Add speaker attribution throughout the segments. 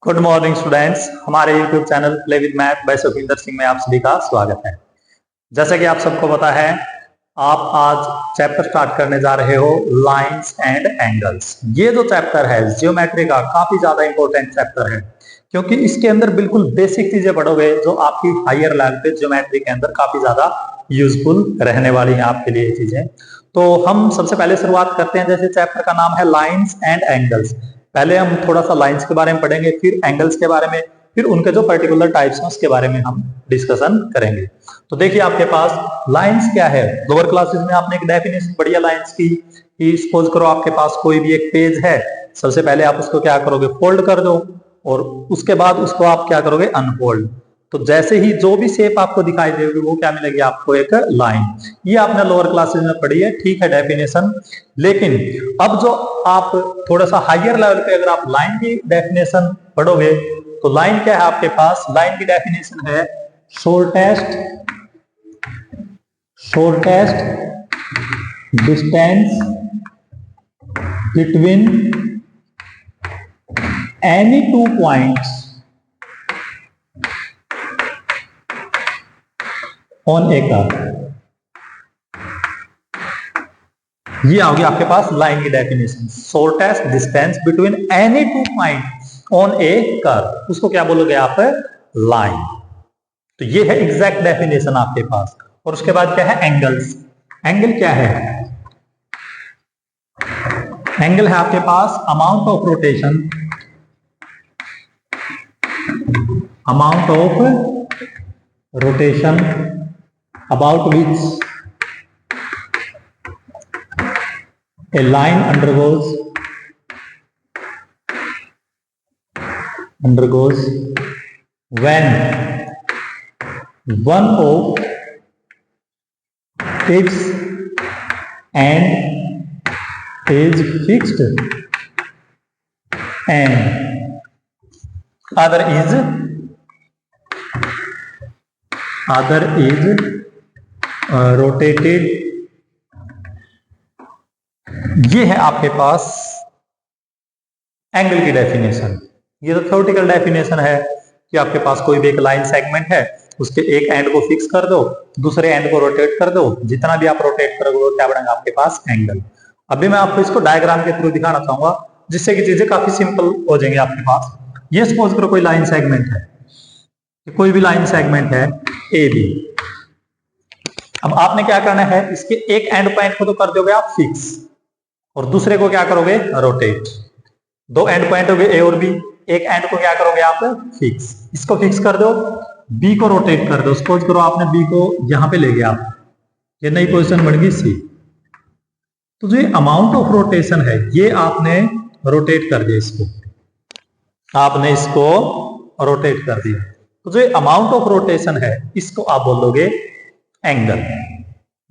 Speaker 1: Good morning students, हमारे YouTube channel play with math by Sukhvinder Singh में आप सभी का स्वागत है। जैसे कि आप सबको पता है, आप आज चैप्टर स्टार्ट करने जा रहे हो लाइंस एंड एंगल्स। ये जो चैप्टर है ज्योमेट्री का काफी ज्यादा इंपॉर्टेंट चैप्टर है, क्योंकि इसके अंदर बिल्कुल बेसिक चीजें पढ़ोगे जो आपकी हायर लेवल पे ज्योमेट्री के अंदर काफी ज्यादा यूजफुल रहने वाली है आपके लिए चीजें। तो हम सबसे पहले शुरुआत करते हैं। जैसे चैप्टर का नाम है लाइंस एंड एंगल्स। पहले हम थोड़ा सा लाइंस के बारे में पढ़ेंगे, फिर एंगल्स के बारे में, फिर उनके जो पर्टिकुलर टाइप्स हैं उसके बारे में हम डिस्कशन करेंगे। तो देखिए, आपके पास लाइंस क्या है। लोअर क्लासेस में आपने एक डेफिनेशन बढ़िया लाइंस की कि सपोज करो आपके पास कोई भी एक पेज है। सबसे पहले आप उसको क्या करोगे, फोल्ड कर दो, और उसके बाद उसको आप क्या करोगे, अनफोल्ड। तो जैसे ही जो भी शेप आपको दिखाई देगी वो क्या मिलेगी आपको, एक लाइन। ये आपने लोअर क्लासेस में पढ़ी है, ठीक है डेफिनेशन। लेकिन अब जो आप थोड़ा सा हायर लेवल पे अगर आप लाइन की डेफिनेशन पढ़ोगे तो लाइन क्या है आपके पास, लाइन की डेफिनेशन है shortest distance between any two points on A curve. ये आ गया आपके पास लाइन की definition, shortest distance between any two point on A curve. उसको क्या बोलोगे आप, लाइन। तो ये है एग्जैक्ट डेफिनेशन आपके पास। और उसके बाद क्या है, एंगल्स। एंगल क्या है, एंगल है आपके पास amount of rotation about which a line undergoes when one of its end is fixed and other is rotated. ये है आपके पास एंगल की डेफिनेशन। ये तो थ्योरेटिकल डेफिनेशन है कि आपके पास कोई भी एक लाइन सेगमेंट है, उसके एक एंड को फिक्स कर दो, दूसरे एंड को रोटेट कर दो। जितना भी आप रोटेट करोगे वो क्या बनेगा आपके पास, एंगल। अभी मैं आपको इसको डायग्राम के थ्रू दिखाना चाहूंगा, जिससे कि चीजें काफी सिंपल हो जाएंगी आपके पास। ये सपोज करो कोई लाइन सेगमेंट है, कोई भी लाइन सेगमेंट है ए बी। अब आपने क्या करना है, इसके एक एंड पॉइंट को तो कर दोगे आप फिक्स, और दूसरे को क्या करोगे, रोटेट। दो एंड पॉइंट हो गए ए और बी, एक एंड को क्या करोगे आप, फिक्स। इसको फिक्स कर दो, बी को रोटेट कर दो। सपोज करो आपने बी को यहां पे ले गया, ये नई पोजीशन बन गई सी। तो जो अमाउंट ऑफ रोटेशन है ये आपने रोटेट कर दिया, आपने इसको रोटेट कर दिया। तो जो अमाउंट ऑफ रोटेशन है इसको आप बोल दोगे एंगल।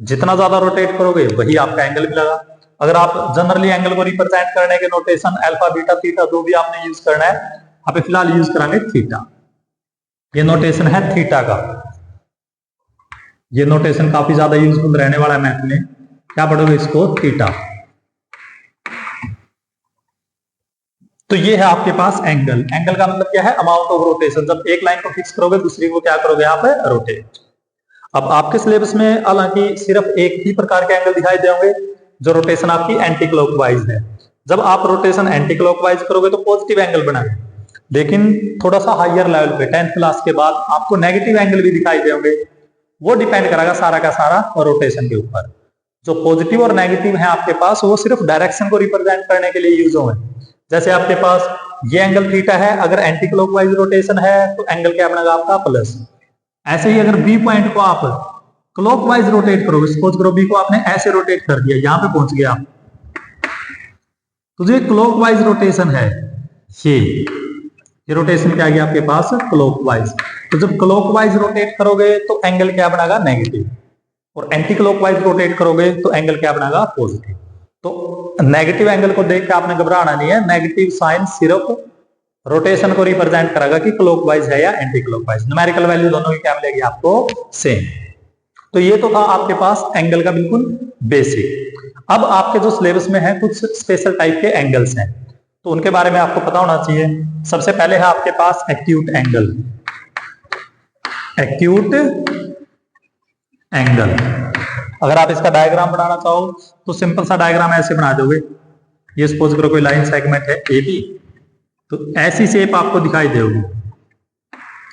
Speaker 1: जितना ज्यादा रोटेट करोगे वही आपका एंगल मिलेगा। अगर आप जनरली एंगल को रिप्रेजेंट करने के नोटेशन अल्फा बीटा थीटा जो भी आपने यूज करना है, आप फिलहाल यूज करांगे थीटा। ये नोटेशन है थीटा का। ये नोटेशन काफी ज्यादा यूजफुल रहने वाला है मैथ में। क्या पढ़ोगे इसको, थीटा। तो ये है आपके पास एंगल। एंगल का मतलब क्या है, अमाउंट ऑफ रोटेशन। जब एक लाइन को फिक्स करोगे दूसरी को क्या करोगे आप, रोटेट। अब आपके सिलेबस में हालांकि सिर्फ एक ही प्रकार के एंगल दिखाई देंगे, जो रोटेशन आपकी एंटी क्लॉकवाइज है। जब आप रोटेशन एंटी क्लॉकवाइज करोगे तो पॉजिटिव एंगल बनाएंगे, लेकिन थोड़ा सा हायर लेवल पे 10th क्लास के बाद आपको नेगेटिव एंगल भी दिखाई देंगे। वो डिपेंड करेगा सारा का सारा रोटेशन के ऊपर। जो पॉजिटिव और नेगेटिव है आपके पास वो सिर्फ डायरेक्शन को रिप्रेजेंट करने के लिए यूज होंगे। जैसे आपके पास ये एंगल थीटा है, अगर एंटी क्लॉकवाइज रोटेशन है तो एंगल क्या बनेगा आपका, प्लस। ऐसे ही अगर बी पॉइंट को आप क्लॉकवाइज रोटेट करोगे, सपोज करो बी को आपने ऐसे रोटेट कर दिया, यहां पे पहुंच गया, तो जो क्लॉकवाइज रोटेशन है ये रोटेशन क्या गया आपके पास, क्लॉकवाइज। तो जब क्लॉकवाइज रोटेट करोगे तो एंगल क्या बनेगा, नेगेटिव, और एंटी क्लॉकवाइज रोटेट करोगे तो एंगल क्या बनेगा, पॉजिटिव। तो नेगेटिव एंगल को देख के आपने घबराना नहीं है। नेगेटिव साइन सिर्फ रोटेशन को रिप्रेजेंट करेगा कि क्लॉकवाइज है या एंटी क्लॉकवाइज। न्यूमेरिकल वैल्यू दोनों की क्या मिलेगी आपको, सेम। तो ये तो था आपके पास एंगल का बिल्कुल बेसिक। अब आपके जो सिलेबस में है कुछ स्पेशल टाइप के एंगल्स हैं। तो उनके बारे में आपको पता होना चाहिए। सबसे पहले है आपके पास एक्यूट एंगल। एक्यूट एंगल, अगर आप इसका डायग्राम बनाना चाहो तो सिंपल सा डायग्राम ऐसे बना दोगे। ये सपोज करो कोई लाइन सेगमेंट है ए बी, तो ऐसी शेप आपको दिखाई देगी,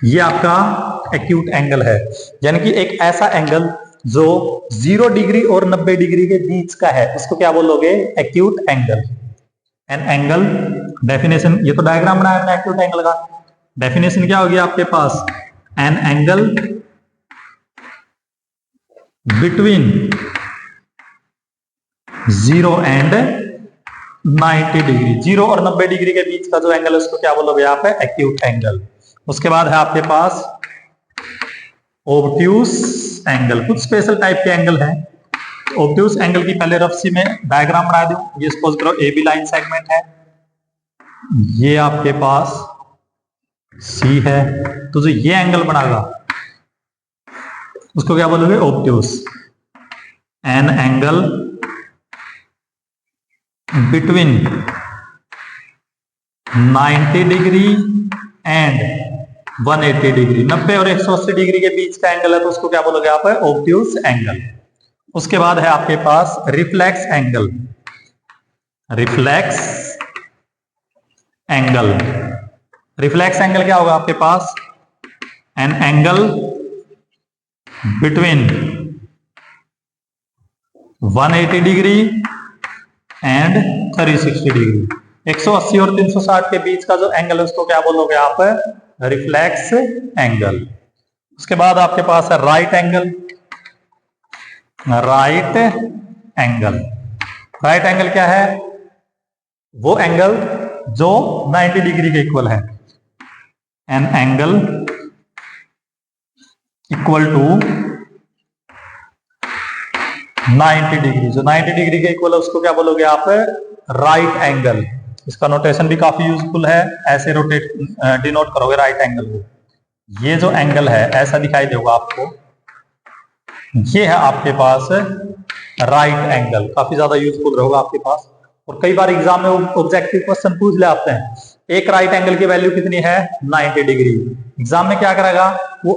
Speaker 1: ये आपका एक्यूट एंगल है। यानी कि एक ऐसा एंगल जो 0 डिग्री और 90 डिग्री के बीच का है, उसको क्या बोलोगे? Acute angle. An angle, definition, ये तो डायग्राम बनाया हमने एक्यूट एंगल का। डेफिनेशन क्या होगी आपके पास? An angle between 0 and 90 degree, 0 और 90 डिग्री के बीच का जो एंगल है उसको क्या बोलोगे आप? Acute angle. उसके बाद है आपके पास ऑब्ट्यूस एंगल। कुछ स्पेशल टाइप के एंगल हैं। ऑब्ट्यूस एंगल की पहले रफ सी में डायग्राम बना दूं। ये सपोज करो ए बी लाइन सेगमेंट है, ये आपके पास सी है, तो जो ये एंगल बनागा उसको क्या बोलोगे? Obtuse. N angle between 90 degree and 180 degree, 90 और 180 डिग्री के बीच का एंगल है, तो उसको क्या बोलोगे आप? Obtuse angle. उसके बाद है आपके पास reflex angle. Reflex angle, reflex angle क्या होगा आपके पास? An angle between 180 degree and 360 degree, 180 और 360 के बीच का जो एंगल है उसको क्या बोलोगे आप? Reflex angle. उसके बाद आपके पास है right angle. Right angle, right angle क्या है? वो एंगल जो 90 डिग्री के इक्वल है। An angle equal to 90 degree, जो 90 डिग्री के इक्वल है उसको क्या बोलोगे आप? Right angle. इसका नोटेशन भी काफी यूजफुल है, ऐसे रोटेट डिनोट करोगे राइट एंगल को। ये जो एंगल है ऐसा दिखाई देगा आपको, ये है आपके पास राइट एंगल। काफी ज्यादा यूजफुल रहेगा आपके पास, और कई बार एग्जाम में ऑब्जेक्टिव क्वेश्चन पूछ ले आते हैं। एक राइट एंगल की वैल्यू कितनी है? 90 डिग्री। एग्जाम में क्या करेगा वो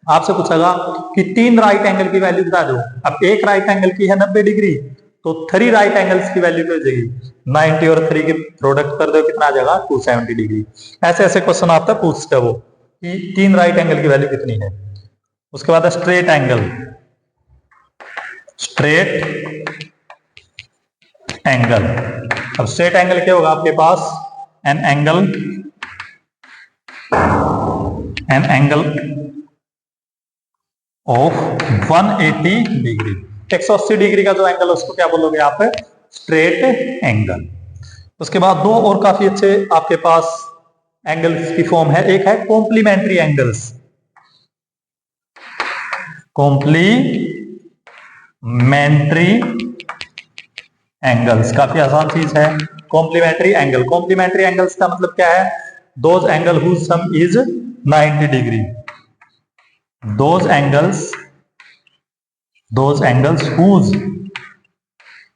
Speaker 1: आपसे पूछेगा कि 3 राइट एंगल की वैल्यू बता दो। अब एक राइट एंगल की है 90 डिग्री, तो 3 राइट एंगल्स की वैल्यू क्या हो जाएगी? 90 और 3 की प्रोडक्ट कर दो, कितना आ जाएगा? 270 डिग्री। ऐसे ऐसे क्वेश्चन आपसे पूछते हो कि 3 राइट एंगल की वैल्यू कितनी है। उसके बाद स्ट्रेट एंगल। स्ट्रेट एंगल, अब स्ट्रेट एंगल क्या होगा आपके पास? An angle of 180 degree, 180 degree का जो एंगल है उसको क्या बोलोगे आप? Straight angle. उसके बाद दो और काफी अच्छे आपके पास एंगल्स की फॉर्म है। एक है कॉम्प्लीमेंट्री एंगल्स। कॉम्प्लीमेंट्री एंगल्स काफी आसान चीज है। कॉम्प्लीमेंट्री एंगल, कॉम्प्लीमेंट्री एंगल्स का मतलब क्या है? Those angle whose sum is 90 degree. those angles whose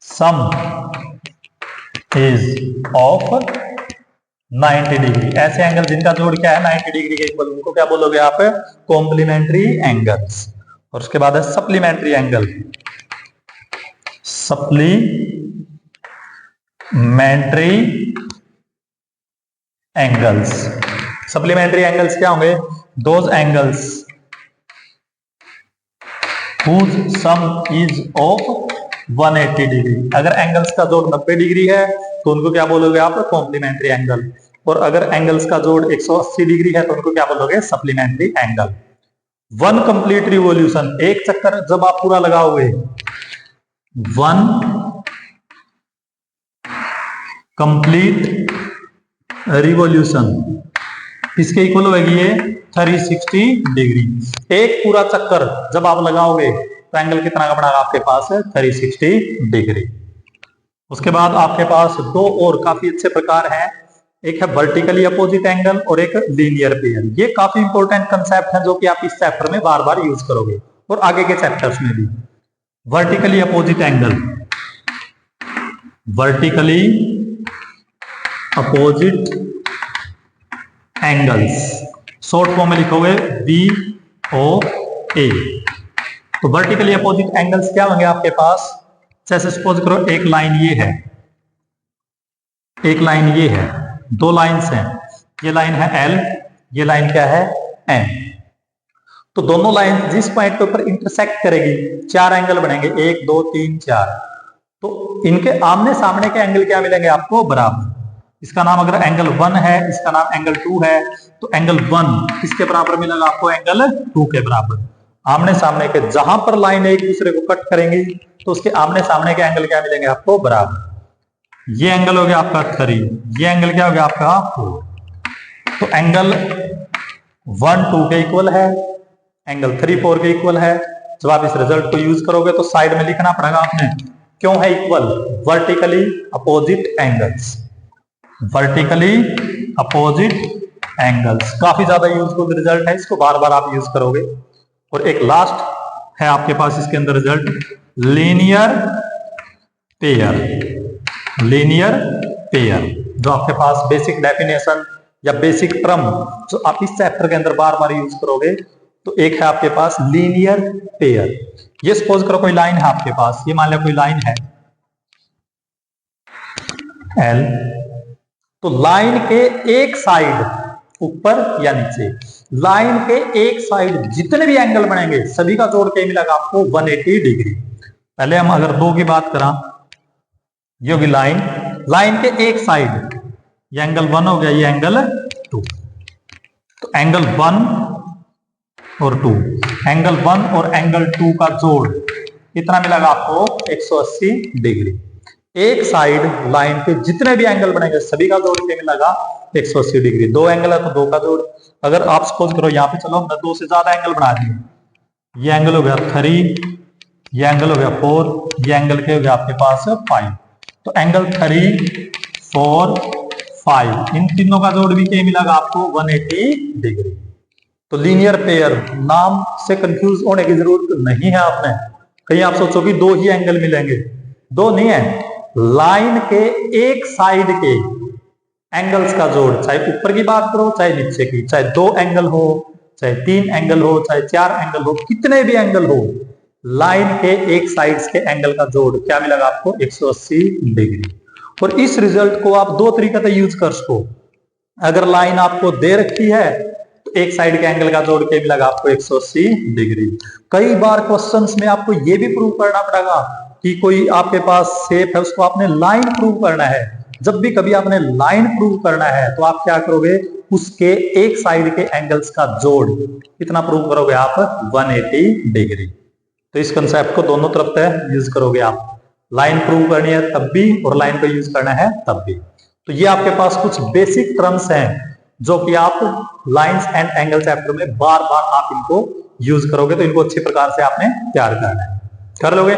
Speaker 1: sum is of 90 degree. ऐसे एंगल जिनका जोड़ क्या है? 90 डिग्री के इक्वल, उनको क्या बोलोगे आप? Complementary angles. और उसके बाद है supplementary angle. Supplementary angles, supplementary angles क्या होंगे? Those angles whose sum is of 180 degree. अगर एंगल्स का जोड़ 90 डिग्री है तो उनको क्या बोलोगे आप? Complementary angle. और अगर एंगल्स का जोड़ 180 डिग्री है तो उनको क्या बोलोगे? Supplementary angle. One complete revolution, एक चक्कर जब आप पूरा लगाओगे, वन कंप्लीट रिवॉल्यूशन इसके इक्वल होगी ये 360 डिग्री। एक पूरा चक्कर जब आप लगाओगे तो एंगल कितना का बनेगा आपके पास? 360 डिग्री। उसके बाद आपके पास दो और काफी अच्छे प्रकार हैं। एक है वर्टिकली अपोजिट एंगल और एक लीनियर पेयर। ये काफी इंपॉर्टेंट कंसेप्ट है जो कि आप इस चैप्टर में बार बार यूज करोगे और आगे के चैप्टर्स में भी। Vertically opposite angle, vertically opposite angles, short form में लिखोगे BOA। तो वर्टिकली अपोजिट एंगल्स क्या होंगे आपके पास? जैसे सपोज करो एक लाइन ये है, एक लाइन ये है, दो लाइंस हैं, ये लाइन है L, ये लाइन क्या है N। तो दोनों लाइन जिस पॉइंट के ऊपर इंटरसेक्ट करेगी, चार एंगल बनेंगे, 1 2 3 4। तो इनके आमने सामने के एंगल क्या मिलेंगे आपको? बराबर। इसका नाम अगर एंगल 1 है, इसका नाम एंगल 2 है, तो एंगल 1 किसके बराबर मिलेगा आपको? एंगल 2 के बराबर। आमने सामने के जहां पर लाइन एक दूसरे को कट करेंगी तो उसके आमने सामने के एंगल क्या मिलेंगे आपको? बराबर। ये एंगल हो गया आपका 3, ये एंगल क्या हो गया आपका 4। तो एंगल 1 2 के इक्वल है, एंगल 3 4 के इक्वल है। जब आप इस रिजल्ट को यूज करोगे तो साइड में लिखना पड़ेगा आपने, क्यों है equal? Vertically opposite angles, vertically opposite angles. काफी ज्यादा यूजफुल रिजल्ट है, इसको बार बार आप यूज करोगे। और एक लास्ट है आपके पास इसके अंदर result, linear pair. Linear pair जो आपके पास बेसिक डेफिनेशन या बेसिक टर्म जो आप इस चैप्टर के अंदर बार बार यूज करोगे, तो एक है आपके पास लीनियर पेयर। ये सपोज करो कोई लाइन है आपके पास, ये मान लिया कोई लाइन है L, तो लाइन के एक साइड ऊपर या नीचे, लाइन के एक साइड जितने भी एंगल बनेंगे सभी का जोड़ के मिलेगा आपको 180 डिग्री। पहले हम अगर दो की बात करा, ये होगी लाइन, लाइन के एक साइड, ये एंगल 1 हो गया, ये एंगल 2। तो एंगल 1 और 2, एंगल 1 और एंगल 2 का जोड़ कितना मिलेगा आपको? 180 डिग्री। एक साइड लाइन के जितने भी एंगल बनेंगे सभी का जोड़ के मिलेगा 180 डिग्री। दो एंगल है तो दो का जोड़। अगर आप सपोज करो यहाँ पे, चलो हमने दो से ज्यादा एंगल बना दिए, ये एंगल हो गया 3, ये एंगल हो गया 4, ये एंगल के हो गया आपके पास 5। तो एंगल 3 4 5 इन तीनों का जोड़ भी क्या मिलेगा आपको? 180 डिग्री। तो लीनियर पेयर नाम से कंफ्यूज होने की जरूरत नहीं है आपने। कहीं आप सोचो कि दो ही एंगल मिलेंगे, दो नहीं है, लाइन के एक साइड के एंगल्स का जोड़, चाहे ऊपर की बात करो चाहे नीचे की, चाहे 2 एंगल हो, चाहे 3 एंगल हो, चाहे 4 एंगल हो, कितने भी एंगल हो, लाइन के एक साइड्स के एंगल का जोड़ क्या मिलेगा आपको? 180 डिग्री। और इस रिजल्ट को आप दो तरीके से यूज कर सको। अगर लाइन आपको दे रखी है तो एक साइड के एंगल का जोड़ के मिलेगा आपको 180 डिग्री। कई बार क्वेश्चंस में आपको यह भी प्रूव करना पड़ेगा कि कोई आपके पास शेप है, उसको आपने लाइन प्रूव करना है। जब भी कभी आपने लाइन प्रूव करना है तो आप क्या करोगे? उसके एक साइड के एंगल्स का जोड़ कितना प्रूव करोगे आप? 180 डिग्री। तो इस कंसेप्ट को दोनों तरफ से यूज करोगे आप। लाइन प्रूव करनी है तब भी और लाइन को यूज करना है तब भी। तो ये आपके पास कुछ बेसिक टर्म्स हैं जो कि आप लाइंस एंड एंगल चैप्टर में बार बार आप इनको यूज करोगे, तो इनको अच्छी प्रकार से आपने तैयार करना है। कर लोगे?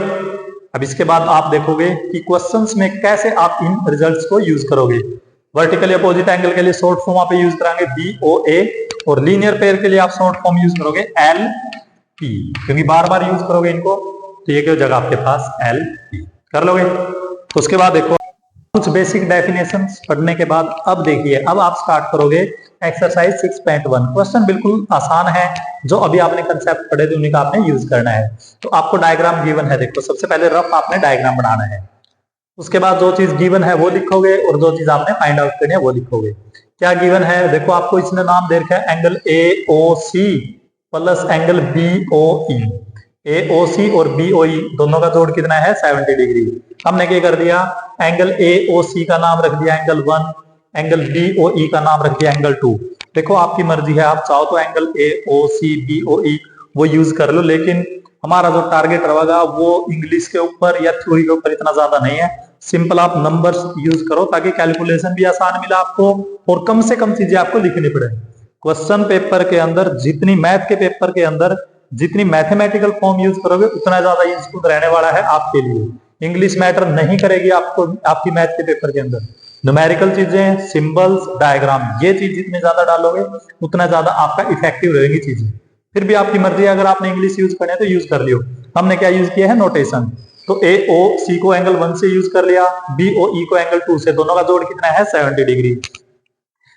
Speaker 1: अब इसके बाद आप देखोगे कि क्वेश्चंस में कैसे आप इन रिजल्ट्स को यूज करोगे। वर्टिकली अपोजिट एंगल के लिए शॉर्ट फॉर्म आप यूज कराएंगे BOA, और लीनियर पेयर के लिए आप शॉर्ट फॉर्म यूज करोगे LP, क्योंकि बार बार यूज करोगे इनको, तो ये क्या जगह आपके पास LP। कर लोगे? तो उसके बाद देखो कुछ बेसिक डेफिनेशंस पढ़ने के बाद अब देखिए, अब आप स्टार्ट करोगे एक्सरसाइज 6.1। क्वेश्चन बिल्कुल आसान है, जो अभी आपने कंसेप्ट पढ़े थे उन्हीं का आपने यूज करना है। तो आपको डायग्राम गिवन है, देखो सबसे पहले रफ आपने डायग्राम बनाना है, उसके बाद जो चीज गिवन है वो लिखोगे और जो चीज आपने फाइंड आउट करनी है वो लिखोगे। क्या गिवन है? देखो आपको इसने नाम दे रखा है angle AOC plus angle BOE। AOC और BOE दोनों का जोड़ कितना है? 70 डिग्री। हमने क्या कर दिया? एंगल AOC का नाम रख दिया एंगल 1, एंगल BOE का नाम रख दिया एंगल 2। देखो आपकी मर्जी है, आप चाहो तो एंगल AOC BOE वो यूज कर लो, लेकिन हमारा जो टारगेट रहेगा वो इंग्लिश के ऊपर या थ्योरी के ऊपर इतना ज्यादा नहीं है। सिंपल आप नंबर्स यूज करो ताकि कैलकुलेशन भी आसान मिला आपको और कम से कम चीजें आपको लिखनी पड़े। क्वेश्चन पेपर के अंदर जितनी, मैथ के पेपर के अंदर जितनी मैथमेटिकल फॉर्म यूज करोगे उतना ज्यादा यूजफुल रहने वाला है आपके लिए। इंग्लिश मैटर नहीं करेगी आपको आपकी मैथ के पेपर के अंदर। न्यूमेरिकल चीजें, सिंबल्स, डायग्राम, ये चीज जितने ज्यादा डालोगे उतना ज्यादा आपका इफेक्टिव रहेगी चीजें। फिर भी आपकी मर्जी है, अगर आपने इंग्लिश यूज करना है तो यूज कर लियो। हमने क्या यूज किया है? नोटेशन। तो ए ओ सी को एंगल 1 से यूज कर लिया, बी ओ ई को एंगल 2 से, दोनों का जोड़ कितना है 70 degree.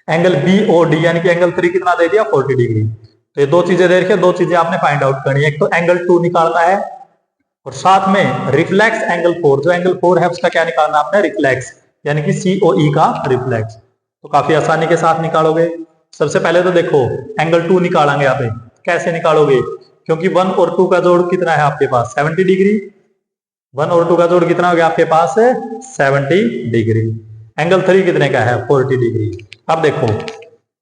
Speaker 1: Angle B O D यानी कि एंगल 3 कितना दे दिया 40 डिग्री। तो ये दो चीजें दे रखी, दो चीजें आपने फाइंड आउट करनी है, एक तो एंगल 2 निकालना है और साथ में रिफ्लेक्स एंगल 4, जो एंगल 4 है उसका क्या निकालना है आपने रिफ्लेक्स, यानी कि COE का रिफ्लेक्स। तो काफी आसानी के साथ निकालोगे। सबसे पहले तो देखो एंगल 2 निकालेंगे यहाँ पे, कैसे निकालोगे, क्योंकि 1 और 2 का जोड़ कितना है आपके पास 70 डिग्री, 1 और 2 का जोड़ कितना हो गया आपके पास 70 डिग्री। एंगल 3 कितने का है 40 डिग्री। अब देखो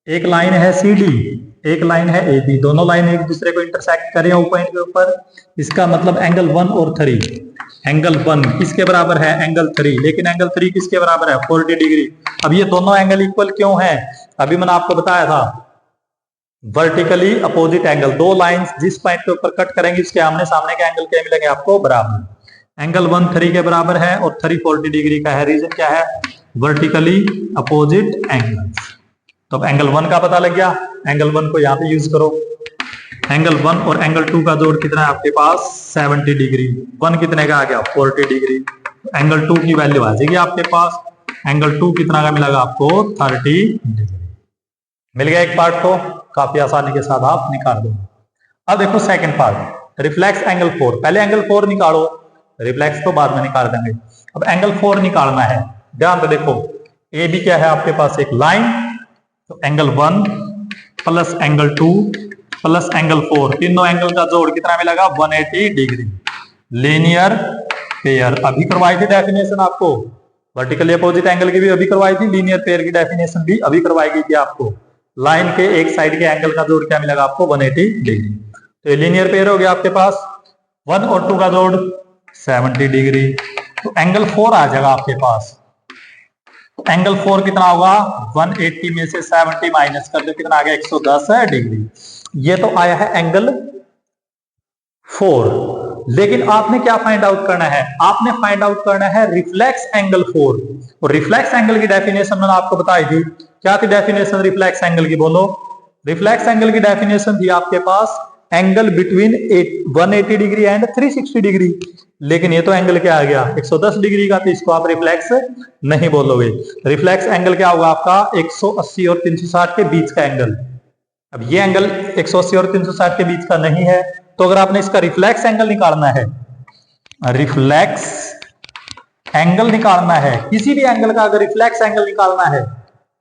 Speaker 1: एक लाइन है CD, एक लाइन है AB, दोनों लाइन एक दूसरे को इंटरसेक्ट कर रही है पॉइंट के ऊपर, इसका मतलब एंगल 1 और 3, एंगल 1 किसके बराबर है एंगल 3, लेकिन एंगल 3 किसके बराबर है 40 डिग्री। अब ये दोनों एंगल इक्वल क्यों है, अभी मैंने आपको बताया था वर्टिकली अपोजिट एंगल, दो लाइंस जिस पॉइंट के ऊपर कट करेंगे उसके आमने सामने के एंगल क्या मिलेंगे आपको बराबर। एंगल 1 3 के बराबर है और 3 40 डिग्री का है, रीजन क्या है वर्टिकली अपोजिट एंगल्स। तो अब एंगल 1 का पता लग गया, एंगल 1 को यहाँ पे यूज करो। एंगल 1 और एंगल 2 का जोड़ कितना है आपके पास 70 डिग्री, 1 कितने का आ गया 40 डिग्री, एंगल 2 की वैल्यू आ जाएगी आपके पास, एंगल 2 कितना का मिलेगा आपको 30 डिग्री। मिल गया एक पार्ट, तो काफी आसानी के साथ आप निकाल दो। अब देखो सेकंड पार्ट रिफ्लेक्स एंगल 4, पहले एंगल 4 निकालो, रिफ्लेक्स तो बाद में निकाल देंगे। अब एंगल 4 निकालना है, ध्यान से देखो ए बी क्या है आपके पास एक लाइन, तो angle 1 plus angle 2 plus angle 4, तीनों एंगल का जोड़ कितना मिलेगा 180 डिग्री। लीनियर पेयर अभी करवाई थी डेफिनेशन आपको, वर्टिकली अपोजिट एंगल की भी अभी करवाई थी, लीनियर पेयर की डेफिनेशन भी अभी करवाई गई थी आपको। लाइन के एक साइड के एंगल का जोड़ क्या मिलेगा आपको 180 डिग्री। तो ये लीनियर पेयर हो गया आपके पास, 1 और 2 का जोड़ 70 डिग्री, तो एंगल 4 आ जाएगा आपके पास। तो एंगल 4 कितना होगा 180 में से 70 माइनस कर दो, कितना आ गया 110 डिग्री। ये तो आया है एंगल 4, लेकिन आपने क्या फाइंड आउट करना है, आपने फाइंड आउट करना है रिफ्लेक्स एंगल 4। और रिफ्लेक्स एंगल की डेफिनेशन मैंने आपको बताई थी, क्या थी डेफिनेशन रिफ्लेक्स एंगल की, बोलो। रिफ्लेक्स एंगल की डेफिनेशन थी आपके पास angle between 180 degree and 360 degree, लेकिन ये तो एंगल क्या आ गया 110 डिग्री का, तो इसको आप रिफ्लेक्स नहीं बोलोगे। रिफ्लेक्स एंगल क्या होगा आपका 180 और 360 के बीच का एंगल। अब ये एंगल 180 और 360 के बीच का नहीं है, तो अगर आपने इसका रिफ्लेक्स एंगल निकालना है, रिफ्लेक्स एंगल निकालना है, किसी भी एंगल का अगर रिफ्लेक्स एंगल निकालना है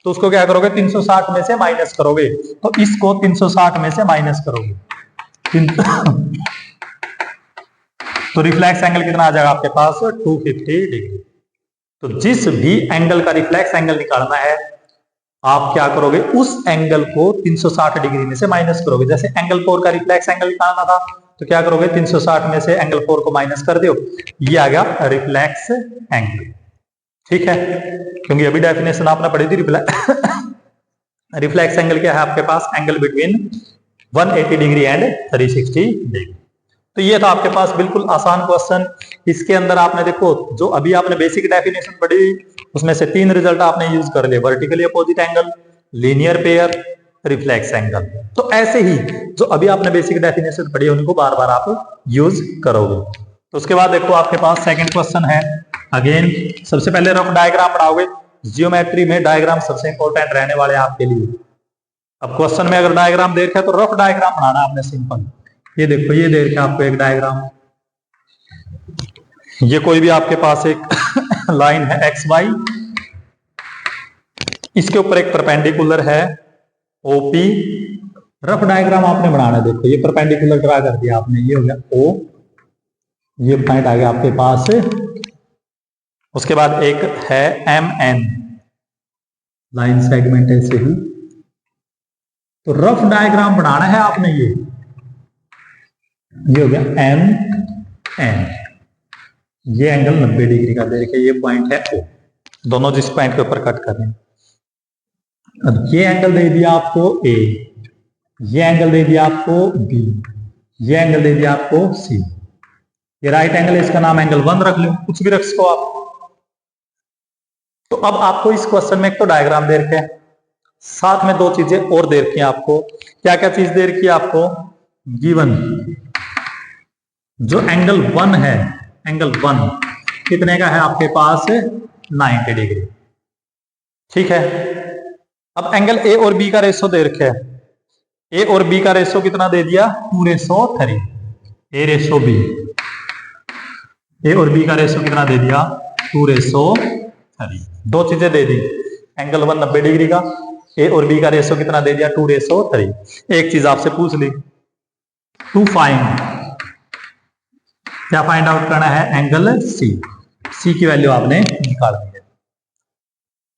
Speaker 1: तो उसको क्या करोगे 360 में से माइनस करोगे, तो इसको 360 में से माइनस करोगे तो रिफ्लेक्स एंगल कितना आ जाएगा आपके पास 250 डिग्री। तो जिस भी एंगल का रिफ्लेक्स एंगल निकालना है आप क्या करोगे उस एंगल को 360 डिग्री में से माइनस करोगे। जैसे एंगल 4 का रिफ्लेक्स एंगल निकालना था तो क्या करोगे 360 में से एंगल 4 को माइनस कर दो, ये आ गया रिफ्लेक्स एंगल। ठीक है, क्योंकि अभी डेफिनेशन आपने पढ़ी थी रिफ्लेक्स एंगल क्या है आपके पास angle between 180 degree and 360 degree. तो ये था आपके पास बिल्कुल आसान क्वेश्चन। इसके अंदर आपने देखो जो अभी आपने बेसिक डेफिनेशन पढ़ी उसमें से 3 रिजल्ट आपने यूज कर लिए, vertically opposite angle, linear pair, reflex angle. तो ऐसे ही जो अभी आपने बेसिक डेफिनेशन पढ़ी उनको बार बार आप यूज करोगे। तो उसके बाद देखो आपके पास सेकंड क्वेश्चन है, अगेन सबसे पहले रफ डायग्राम बनाओगे। जियोमेट्री में डायग्राम सबसे इंपॉर्टेंट रहने वाले हैं आपके लिए। अब क्वेश्चन में अगर डायग्राम देख है तो रफ डायग्राम बनाना आपने सिंपल। ये देखो ये देख रहे आपको एक डायग्राम, ये कोई भी आपके पास एक लाइन है एक्स वाई, इसके ऊपर एक परपेंडिकुलर है ओपी। रफ डायग्राम आपने बनाना है, देखो ये परपेंडिकुलर ड्रा कर दिया आपने, ये हो गया ओ, ये पॉइंट आ गया आपके पास। उसके बाद एक है एम एन लाइन सेगमेंट ऐसे ही। तो रफ डायग्राम बनाना है आपने, ये हो गया एम एन, ये एंगल 90 डिग्री का दे रखे, ये पॉइंट है ओ, दोनों जिस पॉइंट के ऊपर कट कर रहे हैं। अब ये एंगल दे दिया आपको ए, ये एंगल दे दिया आपको बी, ये एंगल दे दिया आपको सी। ये राइट एंगल है, इसका नाम एंगल 1 रख लो, कुछ भी रख सको आप। तो अब आपको इस क्वेश्चन में एक तो डायग्राम दे रखे हैं, साथ में 2 चीजें और दे रखी हैं आपको। क्या क्या चीज दे रखी है आपको, गिवन जो एंगल 1 है एंगल 1 कितने का है आपके पास 90 डिग्री। ठीक है, अब एंगल ए और बी का रेशो दे रखे है। ए और बी का रेशो कितना दे दिया 2:3। ए रेशो बी, ए और बी का रेशो कितना दे दिया 2:3। दो चीजें दे दी, एंगल 1 90 डिग्री का, ए और बी का रेशो कितना दे दिया 2:3। एक चीज आपसे पूछ ली, टू फाइंड, क्या फाइंड आउट करना है एंगल सी। सी की वैल्यू आपने निकाल दी है।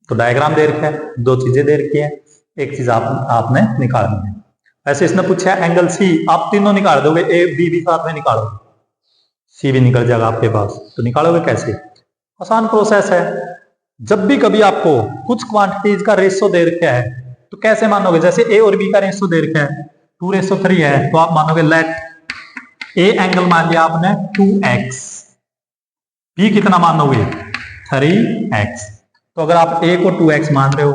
Speaker 1: तो डायग्राम दे रखा है, दो चीजें दे रखी है, एक चीज आपने निकालनी है। ऐसे इसने पूछा है एंगल सी, आप तीनों निकाल दोगे, ए बी भी साथ में निकालोगे, सी भी निकल जाएगा आपके पास। तो निकालोगे कैसे, आसान प्रोसेस है। जब भी कभी आपको कुछ क्वांटिटीज का रेशो दे रखा है तो कैसे मानोगे, जैसे ए और बी का रेशो दे रखा है 2:3 है, तो आप मानोगे लेट ए एंगल मान लिया आपने 2x, बी कितना मानोगे 3x। तो अगर आप ए को 2x मान रहे हो,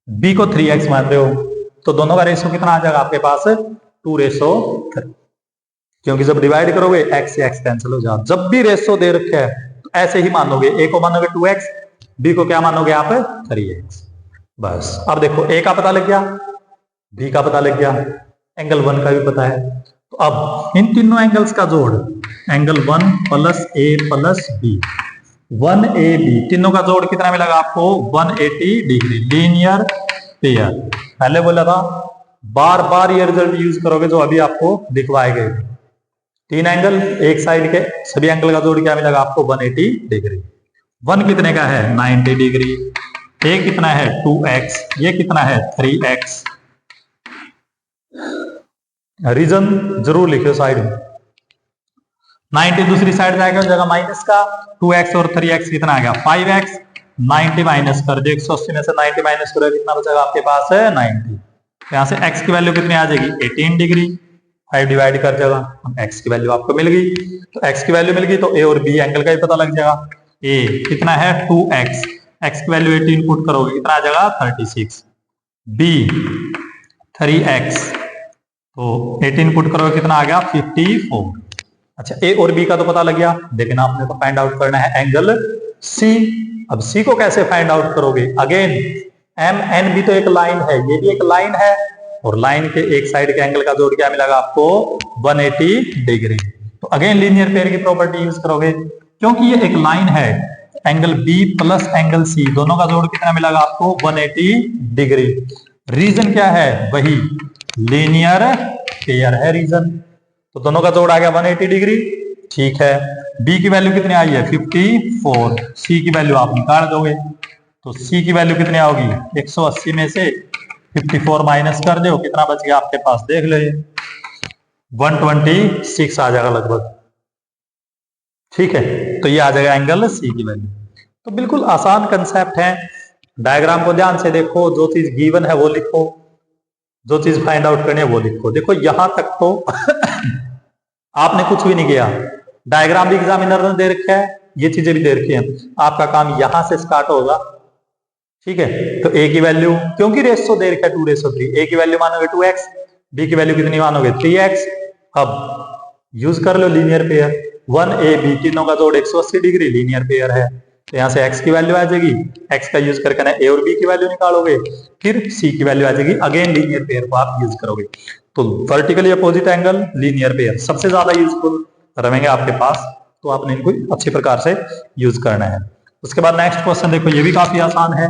Speaker 1: बी को 3x मान रहे हो, तो दोनों का रेशो कितना आ जाएगा आपके पास 2:3। क्योंकि जब डिवाइड करोगे x से x कैंसिल हो जाएगा। जब भी रेशो दे रखे है तो ऐसे ही मानोगे, ए को मानोगे 2x, बी को क्या मानोगे आप 3x। बस अब देखो ए का पता लग गया, बी का पता लग गया, एंगल 1 का भी पता है। तो अब इन तीनों एंगल्स का जोड़, एंगल 1 प्लस ए प्लस बी, 1AB, तीनों का जोड़ कितना मिलेगा आपको 180 डिग्री, लीनियर पेयर। पहले बोला था बार बार ये रिजल्ट यूज करोगे जो अभी आपको दिखवाए गए। तीन एंगल, एक साइड के सभी एंगल का जोड़ क्या मिलेगा आपको 180 डिग्री। 1 कितने का है 90 डिग्री, ए कितना है 2x, ये कितना है 3x। रीजन जरूर लिखियो साइड में। 90 दूसरी साइड जाएगा जगह माइनस का, 2x और 3x कितना आ गया 5x, 90 माइनस कर दो, 180 में से 90 माइनस करो कितना बचेगा आपके पास है 90। यहाँ से x की वैल्यू कितनी आ जाएगी 18 डिग्री, 5 डिवाइड कर जाएगा, x की वैल्यू आपको मिल गई। तो x की वैल्यू मिल गई तो a और b एंगल का ही पता लग जाएगा। a कितना है 2x, x की वैल्यू 18 पुट करोगे कितना आ जाएगा 36, b 3x, तो 18 पुट करोगे कितना आ गया 54। अच्छा ए और बी का तो पता लग गया, लेकिन आपने तो फाइंड आउट करना है एंगल सी। अब सी को कैसे फाइंड आउट करोगे, अगेन एम एन भी तो एक लाइन है, ये भी एक लाइन है, और लाइन के एक साइड के एंगल का जोड़ क्या मिलेगा आपको 180 डिग्री। तो अगेन लीनियर पेयर की प्रॉपर्टी यूज करोगे, क्योंकि ये एक लाइन है, angle B plus angle C दोनों का जोड़ कितना मिलेगा आपको 180 डिग्री। रीजन क्या है, वही लीनियर पेयर है रीजन। तो दोनों का जोड़ आ गया 180 डिग्री। ठीक है, बी की वैल्यू कितनी आई है 54, सी की वैल्यू आप निकाल दोगे, तो सी की वैल्यू कितनी आओगी 180 में से 54 माइनस कर दो, कितना बच गया आपके पास देख लो, 126 आ जाएगा लगभग। ठीक है, तो ये आ जाएगा एंगल सी की वैल्यू। तो बिल्कुल आसान कंसेप्ट है, डायग्राम को ध्यान से देखो, जो चीज गिवन है वो लिखो, जो चीज फाइंड आउट करनी है वो लिखो। देखो यहां तक तो आपने कुछ भी नहीं किया, डायग्राम भी एग्जामिनर ने दे रखा है, ये चीजें भी दे रखी हैं, आपका काम यहां से स्टार्ट होगा। ठीक है, तो ए की वैल्यू, क्योंकि रेशो दे रखा है 2:3, ए की वैल्यू मानोगे 2x, बी की वैल्यू कितनी मानोगे 3x। अब यूज कर लो लीनियर पेयर, 1AB तीनों का जोड़ 180 डिग्री लीनियर पेयर है, तो यहां से x की वैल्यू आ जाएगी, x का यूज करके ना a और b की वैल्यू निकालोगे, फिर c की वैल्यू आ जाएगी, अगेन लीनियर पेयर को आप यूज करोगे। तो vertically opposite angle linear pair सबसे ज्यादा यूजफुल रहेंगे आपके पास, तो आपने इनको अच्छी प्रकार से यूज करना है। उसके बाद नेक्स्ट क्वेश्चन देखो, ये भी काफी आसान है।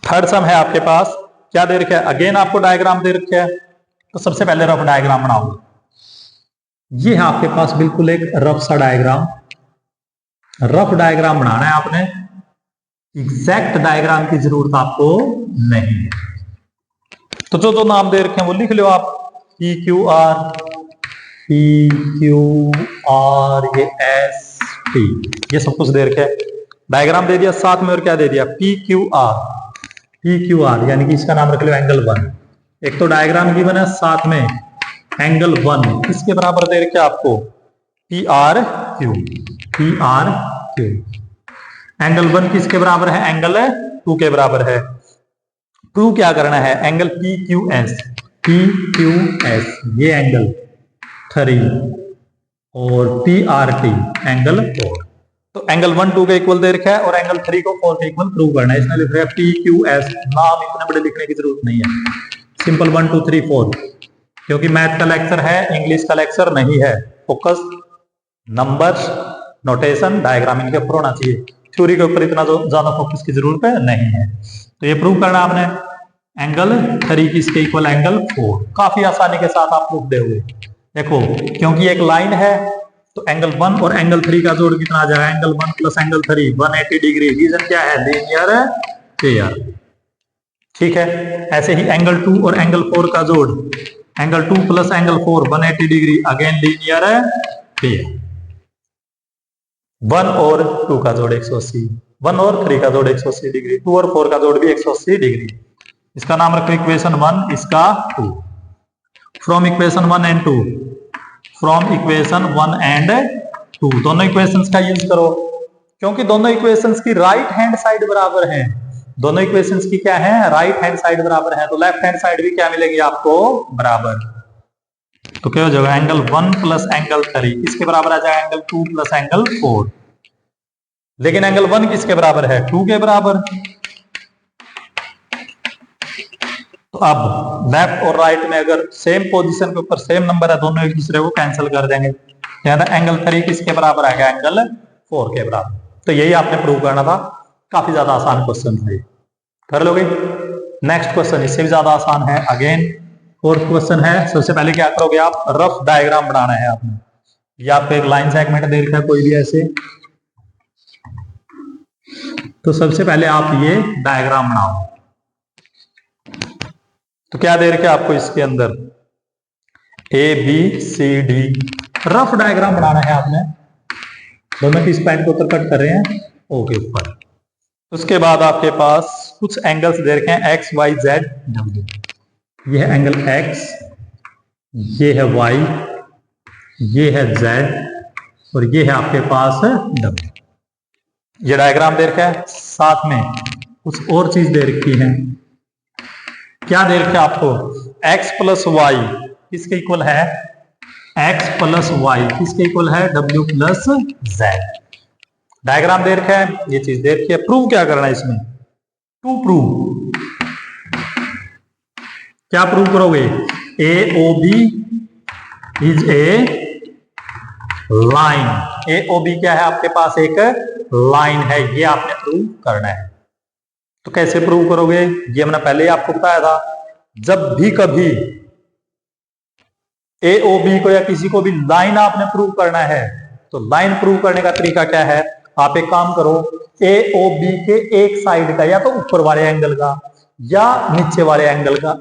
Speaker 1: थर्ड सम है आपके पास, क्या दे रखा है, अगेन आपको डायग्राम दे रखा है, तो सबसे पहले रफ डायग्राम बनाओगे। ये है आपके पास बिल्कुल एक रफ सा डायग्राम, रफ डायग्राम बनाना है आपने, एग्जैक्ट डायग्राम की जरूरत आपको नहीं है। तो जो जो नाम दे रखे हैं वो लिख लो आप, पी क्यू आर, ये एस टी, ये सब कुछ दे रखे है। डायग्राम दे दिया, साथ में और क्या दे दिया पी क्यू आर, यानी कि इसका नाम रख लो एंगल 1। एक तो डायग्राम गिवन है, साथ में एंगल 1 इसके बराबर दे रखे आपको पी आर क्यू। एंगल 1 किसके बराबर है, एंगल 2 के बराबर है। प्रूव क्या करना है, angle P Q S, PQS ये एंगल 3 और PRT एंगल 4। तो एंगल 1 2 के इक्वल दे रखा है और एंगल 3 को 4 के इक्वल प्रूव करना है। इसमें लिख रहा है PQS, नाम इतने बड़े लिखने की जरूरत नहीं है, सिंपल 1 2 3 4, क्योंकि मैथ का लेक्चर है, इंग्लिश का लेक्चर नहीं है। फोकस नंबर्स, नोटेशन, डायग्राम इनके ऊपर होना चाहिए, थ्योरी के ऊपर इतना ज्यादा फोकस की जरूरत नहीं है। तो ये प्रूव करना आपने, एंगल 3 किसके इक्वल, एंगल 4। काफी आसानी के साथ आप प्रूफ दोगे। देखो क्योंकि एक लाइन है तो एंगल 1 और एंगल 3 का जोड़ कितना आ जाएगा, angle 1 plus angle 3 180 degree. Reason क्या है, लीनियर पेयर। ठीक है, ऐसे ही एंगल 2 और एंगल 4 का जोड़, angle 2 plus angle 4 180 degree, again linear pair. 1 और 2 का जोड़ 180, 1 और 3 का जोड़ 180 डिग्री, 2 और 4 का जोड़ भी 180 डिग्री। इसका नाम रखो इक्वेशन 1, इसका 2। From equation 1 and 2, from equation 1 and 2 दोनों इक्वेशंस का यूज करो, क्योंकि दोनों इक्वेशंस की राइट हैंड साइड बराबर है। दोनों इक्वेशंस की क्या है, राइट हैंड साइड बराबर है, तो लेफ्ट हैंड साइड भी क्या मिलेगी आपको, बराबर। तो क्या हो जाएगा, एंगल 1 प्लस एंगल 3 इसके बराबर आ जाएगा एंगल 2 प्लस एंगल 4। लेकिन एंगल 1 किसके बराबर है, 2 के बराबर। तो अब लेफ्ट और राइट में अगर सेम पोजीशन के ऊपर सेम नंबर है, दोनों एक दूसरे को कैंसिल कर देंगे। एंगल 3 किसके बराबर आएगा, एंगल 4 के बराबर। तो यही आपने प्रूव करना था, काफी ज्यादा आसान क्वेश्चन है, कर लोगे। नेक्स्ट क्वेश्चन इससे भी ज्यादा आसान है, अगेन फोर्थ क्वेश्चन है। सबसे पहले क्या करोगे आप, रफ डायग्राम बनाना है आपने। या आपको एक लाइन सेगमेंट दे रखा है कोई भी ऐसे, तो सबसे पहले आप ये डायग्राम बनाओ। तो क्या दे रखा है आपको इसके अंदर, ABCD रफ डायग्राम बनाना है आपने। दोनों किस पॉइंट को ऊपर कट कर रहे हैं, O के ऊपर। उसके बाद आपके पास कुछ एंगल्स दे रखे हैं X Y Z W। ये है एंगल X, ये है Y, ये है Z और ये है आपके पास W। ये डायग्राम दे रखा है, साथ में कुछ और चीज दे रखी है। क्या दे रखा है आपको, x प्लस वाई किसके इक्वल है, x प्लस वाई किसके इक्वल है, w प्लस z। डायग्राम दे रखा है, ये चीज दे रखी है। प्रूव क्या करना है इसमें, टू प्रूव। क्या प्रूव करोगे, AOB is a line. AOB क्या है, आपके पास एक लाइन है, ये आपने प्रूव करना है। तो कैसे प्रूव करोगे, ये मैंने पहले ही आपको बताया था। जब भी कभी AOB को या किसी को भी लाइन आपने प्रूव करना है, तो लाइन प्रूव करने का तरीका क्या है, आप एक काम करो, AOB के एक साइड का या तो ऊपर वाले एंगल का या नीचे वाले एंगल का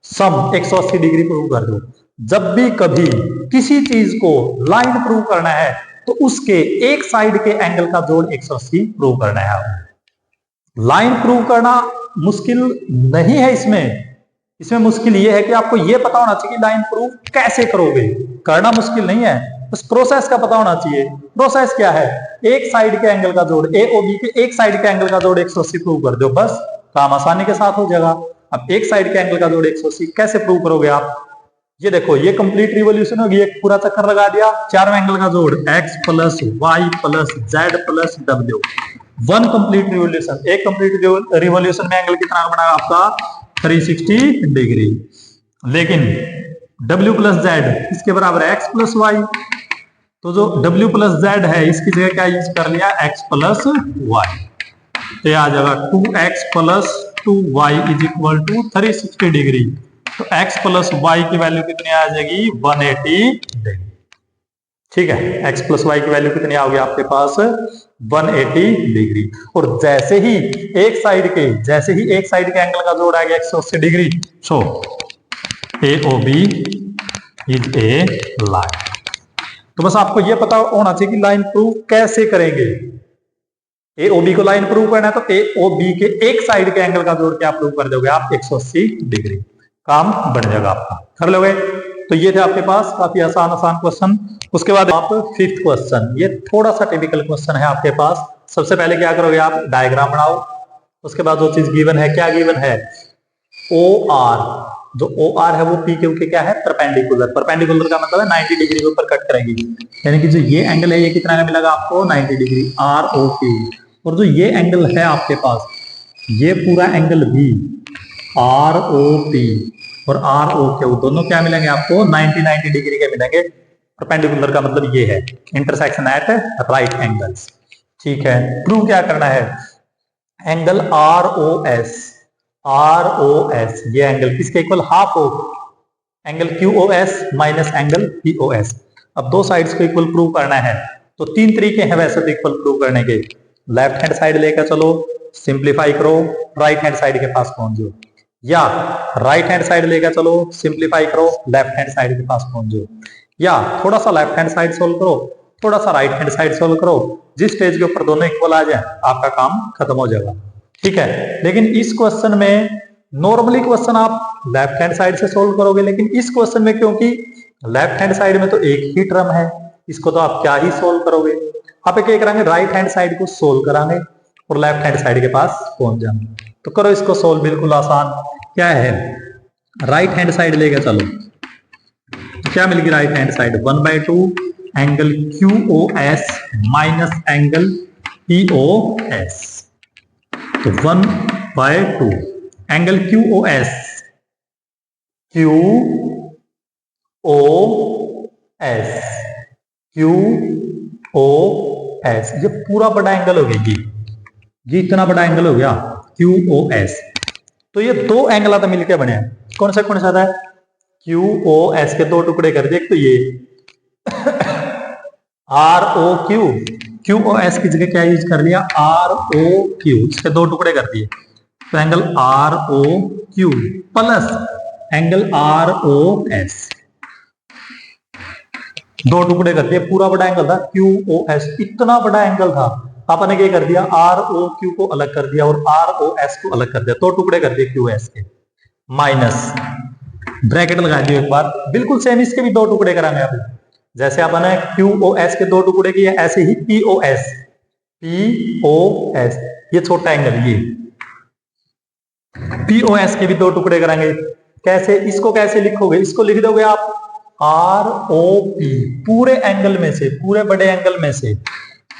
Speaker 1: सम 180 डिग्री प्रूव कर दो। जब भी कभी किसी चीज को लाइन प्रूव करना है तो उसके एक साइड के एंगल का जोड़ 180 प्रूव करना है। लाइन प्रूव करना मुश्किल नहीं है, इसमें मुश्किल यह है कि आपको यह पता होना चाहिए कि लाइन प्रूव कैसे करोगे। करना मुश्किल नहीं है, बस प्रोसेस का पता होना चाहिए। प्रोसेस क्या है, एक साइड के एंगल का जोड़, AOB के एक साइड के एंगल का जोड़ 180 प्रूव कर दो, बस काम आसानी के साथ हो जाएगा। अब एक साइड के एंगल का जोड़ 180 कैसे प्रूव करोगे आप, ये देखो, ये कंप्लीट रिवोल्यूशन होगी, एक पूरा चक्कर लगा दिया, चारों एंगल का जोड़ x plus Y plus Z plus W, one complete revolution. एक कंप्लीट रिवोल्यूशन में एंगल कितना बना आपका 360 डिग्री। लेकिन w प्लस जेड इसके बराबर है x प्लस वाई, तो जो w प्लस जेड है इसकी जगह क्या यूज कर लिया, x प्लस वाई। तो यह आ जाएगा 2x plus 2y is equal to 360 degree. तो x प्लस वाई की वैल्यू कितनी आ जाएगी, 180 डिग्री। ठीक है, x प्लस वाई की वैल्यू कितनी आओगी आपके पास, 180 डिग्री। और जैसे ही एक साइड के एंगल का जोड़ आ गया 180 degree, so AOB is a line. तो बस आपको यह पता होना चाहिए कि लाइन प्रूव कैसे करेंगे। AOB को लाइन प्रूव करना है तो AOB के एक साइड के एंगल का जोड़ क्या प्रूव कर दोगे आप, 180 डिग्री। काम बन जाएगा आपका, कर लोगे। तो ये थे आपके पास काफी आसान क्वेश्चन। उसके बाद आप फिफ्थ क्वेश्चन, ये थोड़ा सा टिपिकल क्वेश्चन है आपके पास। सबसे पहले क्या करोगे आप, डायग्राम बनाओ। उसके बाद जो चीज गिवन है, क्या गिवन है, ओ आर, जो ओ आर है वो पी क्यू के क्या है, परपेंडिकुलर। परपेंडिकुलर का मतलब है 90 डिग्री के ऊपर कट करेगी, यानी कि जो ये एंगल है ये कितना का मिलेगा आपको, 90 डिग्री, आर ओ पी। और जो ये एंगल है आपके पास, ये पूरा एंगल भी आर ओ पी और आर ओ क्यू दोनों क्या मिलेंगे आपको, 90 डिग्री के मिलेंगे। परपेंडिकुलर का मतलब ये है इंटरसेक्शन एट राइट एंगल्स। ठीक है, प्रूव क्या करना है, angle R O S, R O S ये एंगल किसके इक्वल, half of angle Q O S minus angle P O S. अब दो साइड्स को इक्वल प्रूव करना है तो तीन तरीके हैं वैसे तो इक्वल प्रूव करने के। लेफ्ट हैंड साइड लेकर चलो, सिंप्लीफाई करो, राइट हैंड साइड के पास पहुंच जाओ, या राइट हैंड साइड लेकर चलो, सिंप्लीफाई करो, लेफ्ट हैंड साइड के पास पहुंच जाओ, या थोड़ा सा लेफ्ट हैंड साइड सोल्व करो, थोड़ा सा राइट हैंड साइड सोल्व करो। जिस स्टेज के ऊपर दोनों इक्वल आ जाए आपका काम खत्म हो जाएगा। ठीक है, लेकिन इस क्वेश्चन में नॉर्मली क्वेश्चन आप लेफ्ट हैंड साइड से सोल्व करोगे, लेकिन इस क्वेश्चन में क्योंकि लेफ्ट हैंड साइड में तो एक ही टर्म है, इसको तो आप क्या ही सोल्व करोगे, आप क्या करेंगे, राइट हैंड साइड को सोल्व करांगे और लेफ्ट हैंड साइड के पास पहुंच जाएंगे। तो करो इसको सोल्व, बिल्कुल आसान। क्या है, राइट हैंड साइड लेके चलो, क्या मिलेगी right hand side, 1/2 angle Q O S minus angle P O S. तो 1/2 angle Q O S, Q O S, Q O S, ये पूरा बड़ा एंगल हो गया, ये इतना बड़ा एंगल हो गया क्यू ओ एस। तो ये दो एंगल आता मिलकर बने हैं, कौन सा था, क्यू ओ एस के दो टुकड़े कर दिए, तो ये R O Q, Q O S की जगह क्या यूज कर लिया, आर ओ क्यू, इसके दो टुकड़े कर दिए, तो angle R O Q plus angle R O S, दो टुकड़े कर दिए, पूरा बड़ा एंगल था क्यू ओ एस, इतना बड़ा एंगल था, आपने क्या कर दिया, आर ओ क्यू को अलग कर दिया और आर ओ एस को अलग कर दिया, दो टुकड़े कर दिए क्यू एस के, माइनस ब्रैकेट लगा दियो एक बार, बिल्कुल सेम इसके भी दो टुकड़े कराएंगे आप, जैसे आपने क्यू ओ एस के दो टुकड़े किए ऐसे ही P O S, P O S ये छोटा एंगल, ये पी ओ एस के भी दो टुकड़े कराएंगे। कैसे, इसको कैसे लिखोगे, इसको लिख दोगे आप आर ओ पी, पूरे एंगल में से, पूरे बड़े एंगल में से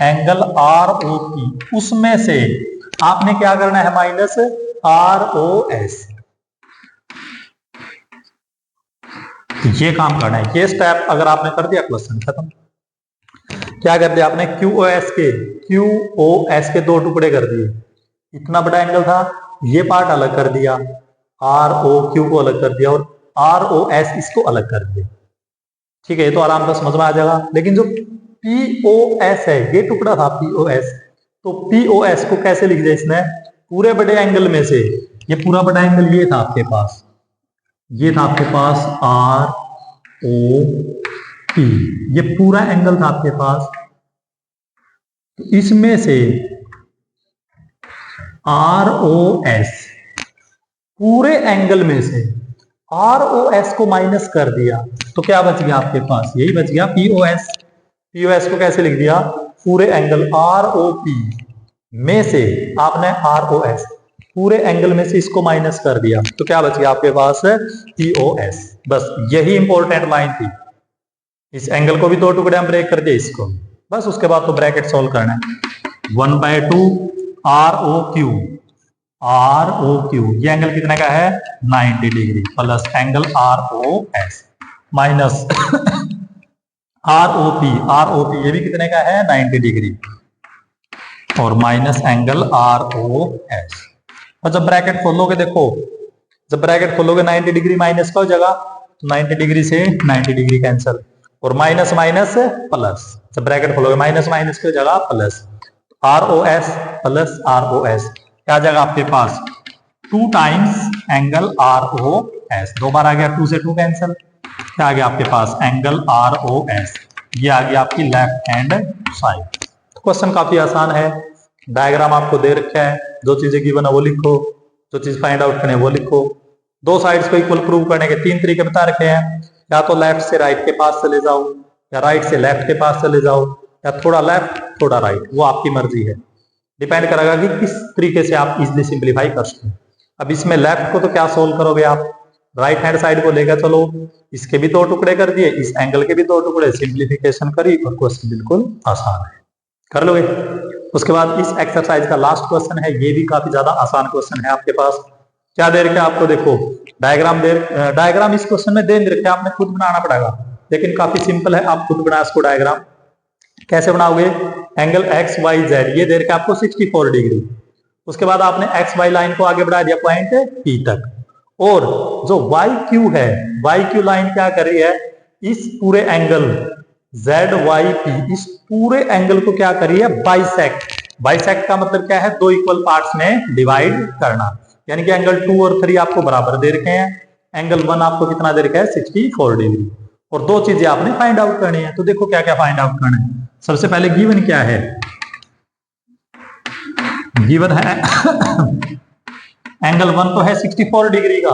Speaker 1: एंगल आर ओ पी, उसमें से आपने क्या करना है, माइनस आर ओ एस, ये काम करना है। ये स्टेप अगर आपने कर दिया क्वेश्चन खत्म। क्या कर दिया आपने, क्यू ओ एस के दो टुकड़े कर दिए, इतना बड़ा एंगल था, ये पार्ट अलग कर दिया, आर ओ क्यू को अलग कर दिया और आर ओ एस इसको अलग कर दिया। ठीक है, ये तो आराम से समझ में आ जाएगा। लेकिन जो पी ओ एस है, ये टुकड़ा था पी ओ एस, तो पी ओ एस को कैसे लिख दिया इसने, पूरे बड़े एंगल में से, ये पूरा बड़ा एंगल ये था आपके पास, ये था आपके पास आर ओ पी, ये पूरा एंगल था आपके पास, तो इसमें से आर ओ एस, पूरे एंगल में से आर ओ एस को माइनस कर दिया, तो क्या बच गया आपके पास, यही बच गया P O S. P O S को कैसे लिख दिया, पूरे एंगल आर ओ पी में से आपने आर ओ एस, पूरे एंगल में से इसको माइनस कर दिया, तो क्या बच गया आपके पास, पी ओ एस। बस यही इंपॉर्टेंट लाइन थी, इस एंगल को भी दो टुकड़े हम ब्रेक कर दिए, इसको बस, उसके बाद तो ब्रैकेट सोल्व करना है। 1/2 R O Q, R O Q ये एंगल कितने का है, 90 degree, plus angle R O S minus R O P ये भी कितने का है, 90 डिग्री, और minus angle R O S. और जब ब्रैकेट खोलोगे, देखो जब ब्रैकेट खोलोगे 90 डिग्री माइनस का हो जाएगा, तो 90 डिग्री से 90 डिग्री कैंसिल, और माइनस माइनस प्लस, जब ब्रैकेट खोलोगे माइनस माइनस की जगह plus, R O S plus R O S क्या आ जाएगा आपके पास, 2 times angle R O S, दो बार आ गया, 2 से 2 कैंसिल, क्या आ गया आपके पास, एंगल आर ओ एस, ये आ गया आपकी लेफ्ट हैंड साइड। क्वेश्चन काफी आसान है, डायग्राम आपको दे रखा है, जो चीजें गिवन है वो लिखो, जो चीज फाइंड आउट करनी है वो लिखो। दो साइड्स को इक्वल प्रूव करने के तीन तरीके बता रखे हैं, या तो लेफ्ट से राइट के पास चले जाओ, या राइट से लेफ्ट के पास चले जाओ, या थोड़ा लेफ्ट थोड़ा राइट, वो आपकी मर्जी है, डिपेंड करेगा कि किस तरीके से आप इजिली सिंप्लीफाई कर सकते हैं। अब इसमें लेफ्ट को तो क्या सोल्व करोगे आप, राइट हैंड साइड को लेकर चलो, इसके भी 2 टुकड़े कर दिए, इस एंगल के भी 2 टुकड़े, सिंप्लीफिकेशन करी और क्वेश्चन बिल्कुल आसान है, कर लोगे। उसके बाद इस एक्सरसाइज का लास्ट क्वेश्चन है, ये भी काफी ज्यादा आसान क्वेश्चन है आपके पास। क्या दे रखे आपको, देखो डायग्राम इस क्वेश्चन में दे रखे, आपने खुद बनाना पड़ेगा, लेकिन काफी सिंपल है, आप खुद बना इसको डायग्राम। कैसे बनाओगे, एंगल एक्स वाई जेड ये दे रखे आपको 64 डिग्री, उसके बाद आपने एक्स वाई लाइन को आगे बढ़ा दिया पॉइंट पी तक, और जो वाई क्यू है, वाई क्यू लाइन क्या कर रही है, इस पूरे एंगल जेड वाई पी, इस पूरे एंगल को क्या कर रही है, बाइसेक्ट। बाइसेक्ट का मतलब क्या है, 2 इक्वल पार्ट्स में डिवाइड करना, यानी कि एंगल 2 और 3 आपको बराबर दे रखे हैं, एंगल 1 आपको कितना दे रखा है, 64 डिग्री, और 2 चीजें आपने फाइंड आउट करनी है। तो देखो क्या क्या फाइंड आउट करना है। सबसे पहले गिवन क्या है, गिवन है एंगल 1 तो है 64 डिग्री का,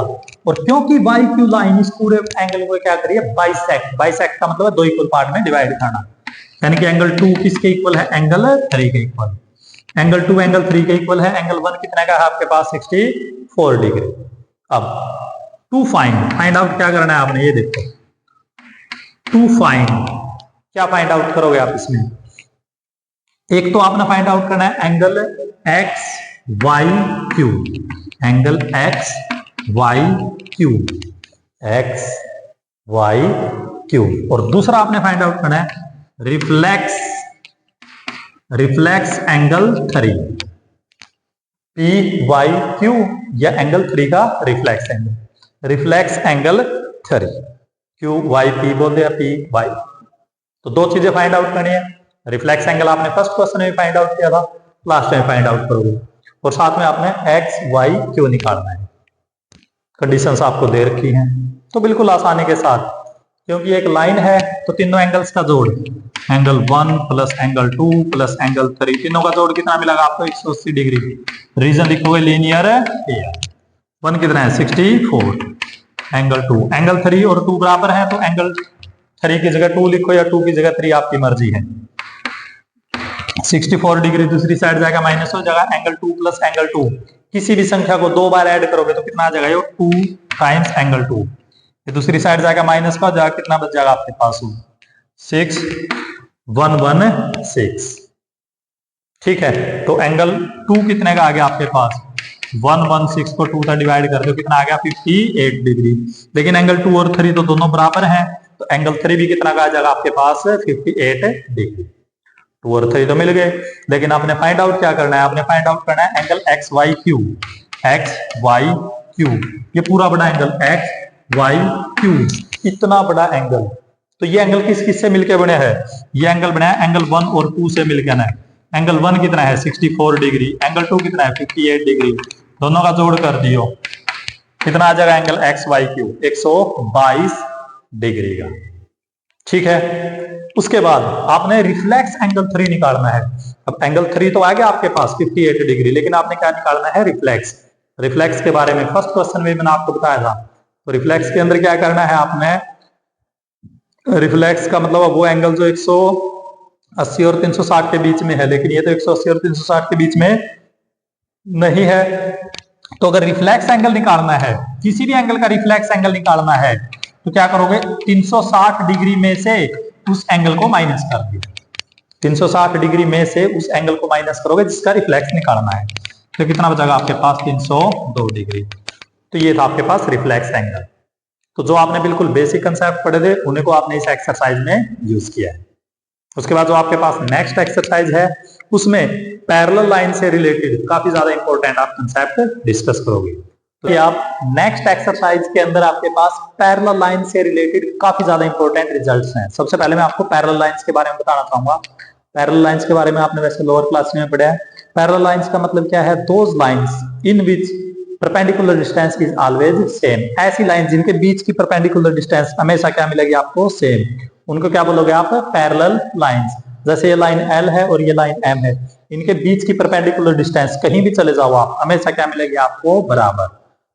Speaker 1: और क्योंकि वाई क्यू लाइन इस पूरे एंगल को क्या करिए, बाइसेक्ट। बाइसेक्ट का मतलब 2 इक्वल पार्ट में डिवाइड करना, यानी कि एंगल 2 किसके इक्वल है, एंगल 3 के इक्वल। एंगल 2 एंगल 3 के इक्वल है, एंगल 1 कितने का है आपके पास, 64 डिग्री। अब टू फाइंड आउट क्या करना है आपने, ये देखो, टू फाइंड क्या फाइंड आउट करोगे आप इसमें, एक तो आपने फाइंड आउट करना है angle X Y Q, angle X Y Q, X Y Q, और दूसरा आपने फाइंड आउट करना है reflex angle 3, P Y Q या एंगल 3 का reflex angle 3, Q Y P बोलते हैं, पी वाई। तो 2 चीजें फाइंड आउट करनी है, रिफ्लेक्स एंगल आपने फर्स्ट क्वेश्चन में फाइंड आउट किया था, लास्ट टाइम फाइंड आउट करोगे, और साथ में आपने एक्स वाई क्यू निकालना है। कंडीशंस आपको दे रखी हैं, तो बिल्कुल आसानी के साथ, क्योंकि एक लाइन है तो तीनों एंगल्स का जोड़, angle 1 plus angle 2 plus angle 3, तीनों का जोड़ कितना मिलेगा आपको, 180 डिग्री। रीजन लिखोगे लीनियर पेयर। 1 कितना है, 64, एंगल 2, एंगल 3 और 2 बराबर है, तो एंगल 3 की जगह 2 लिखो या 2 की जगह 3, आपकी मर्जी है। 64 डिग्री दूसरी साइड जाएगा माइनस हो जाएगा, एंगल 2 प्लस एंगल 2, किसी भी संख्या को 2 बार ऐड करोगे तो कितना आ जाएगा, ये 2 टाइम्स एंगल 2, ये दूसरी साइड जाएगा माइनस का, जाएगा कितना बच जाएगा आपके पास, 6116। ठीक है, तो एंगल 2 कितने का आ गया आपके पास, 116 को 2 से डिवाइड कर दो, कितना आ गया, 58 डिग्री। लेकिन एंगल 2 और 3 तो दोनों बराबर हैं, तो एंगल 3 भी कितना का आ जाएगा आपके पास, 58 डिग्री। 2 और 3 तो मिल गए, लेकिन आपने फाइंड आउट क्या करना है, आपने फाइंड आउट करना है एंगल एक्स वाई क्यू, ये पूरा बड़ा एंगल एक्स वाई क्यू, इतना बड़ा एंगल। तो ये एंगल किस किस से मिलके बने हैं, ये एंगल बना है एंगल 1 और 2 से मिलकर ना। एंगल 1 कितना है, 64 डिग्री, एंगल 2 कितना है, 58 डिग्री, दोनों का जोड़ कर दियो, कितना आ जाएगा angle X Y Q, 122 degree का। ठीक है, उसके बाद आपने रिफ्लेक्स एंगल 3 निकालना है। अब एंगल 3 तो आ गया आपके पास 58 डिग्री, लेकिन आपने क्या निकालना है, रिफ्लेक्स के बारे में फर्स्ट क्वेश्चन में मैंने आपको बताया था। तो रिफ्लेक्स के अंदर क्या करना है आपने, रिफ्लेक्स का मतलब वो एंगल जो 180 और 360 के बीच में है, लेकिन ये तो 180 और 360 के बीच में नहीं है। तो अगर रिफ्लेक्स एंगल निकालना है, किसी भी एंगल का रिफ्लेक्स एंगल निकालना है, तो क्या करोगे, 360 डिग्री में से उस एंगल को माइनस कर दिया, 360 डिग्री में से उस एंगल को माइनस करोगे जिसका रिफ्लेक्स निकालना है, तो कितना बचेगा आपके पास, 302 डिग्री। तो ये था आपके पास रिफ्लेक्स एंगल। तो जो आपने बिल्कुल बेसिक कंसेप्ट पढ़े थे उन्हीं को आपने इस एक्सरसाइज में यूज किया है। उसके बाद जो आपके पास नेक्स्ट एक्सरसाइज है, उसमें पैरेलल लाइन से रिलेटेड काफी ज्यादा इंपॉर्टेंट आप कंसेप्ट डिस्कस करोगे। तो आप नेक्स्ट एक्सरसाइज के अंदर आपके पास पैरेलल लाइन से रिलेटेड काफी ज्यादा इंपॉर्टेंट रिजल्ट्स हैं। सबसे पहले मैं आपको पैरेलल लाइंस के बारे में बताना चाहूंगा। पैरेलल लाइंस के बारे में आपने वैसे लोअर क्लास में पढ़ा है। पैरेलल लाइंस का मतलब क्या है, those lines in which perpendicular distance is always same. ऐसी लाइन जिनके बीच की परपेंडिकुलर डिस्टेंस हमेशा क्या मिलेगी आपको, सेम, उनको क्या बोलोगे आप, पैरेलल लाइंस। जैसे ये लाइन L है और ये लाइन M है, इनके बीच की परपेंडिकुलर डिस्टेंस कहीं भी चले जाओ आप, हमेशा क्या मिलेगी आपको, बराबर।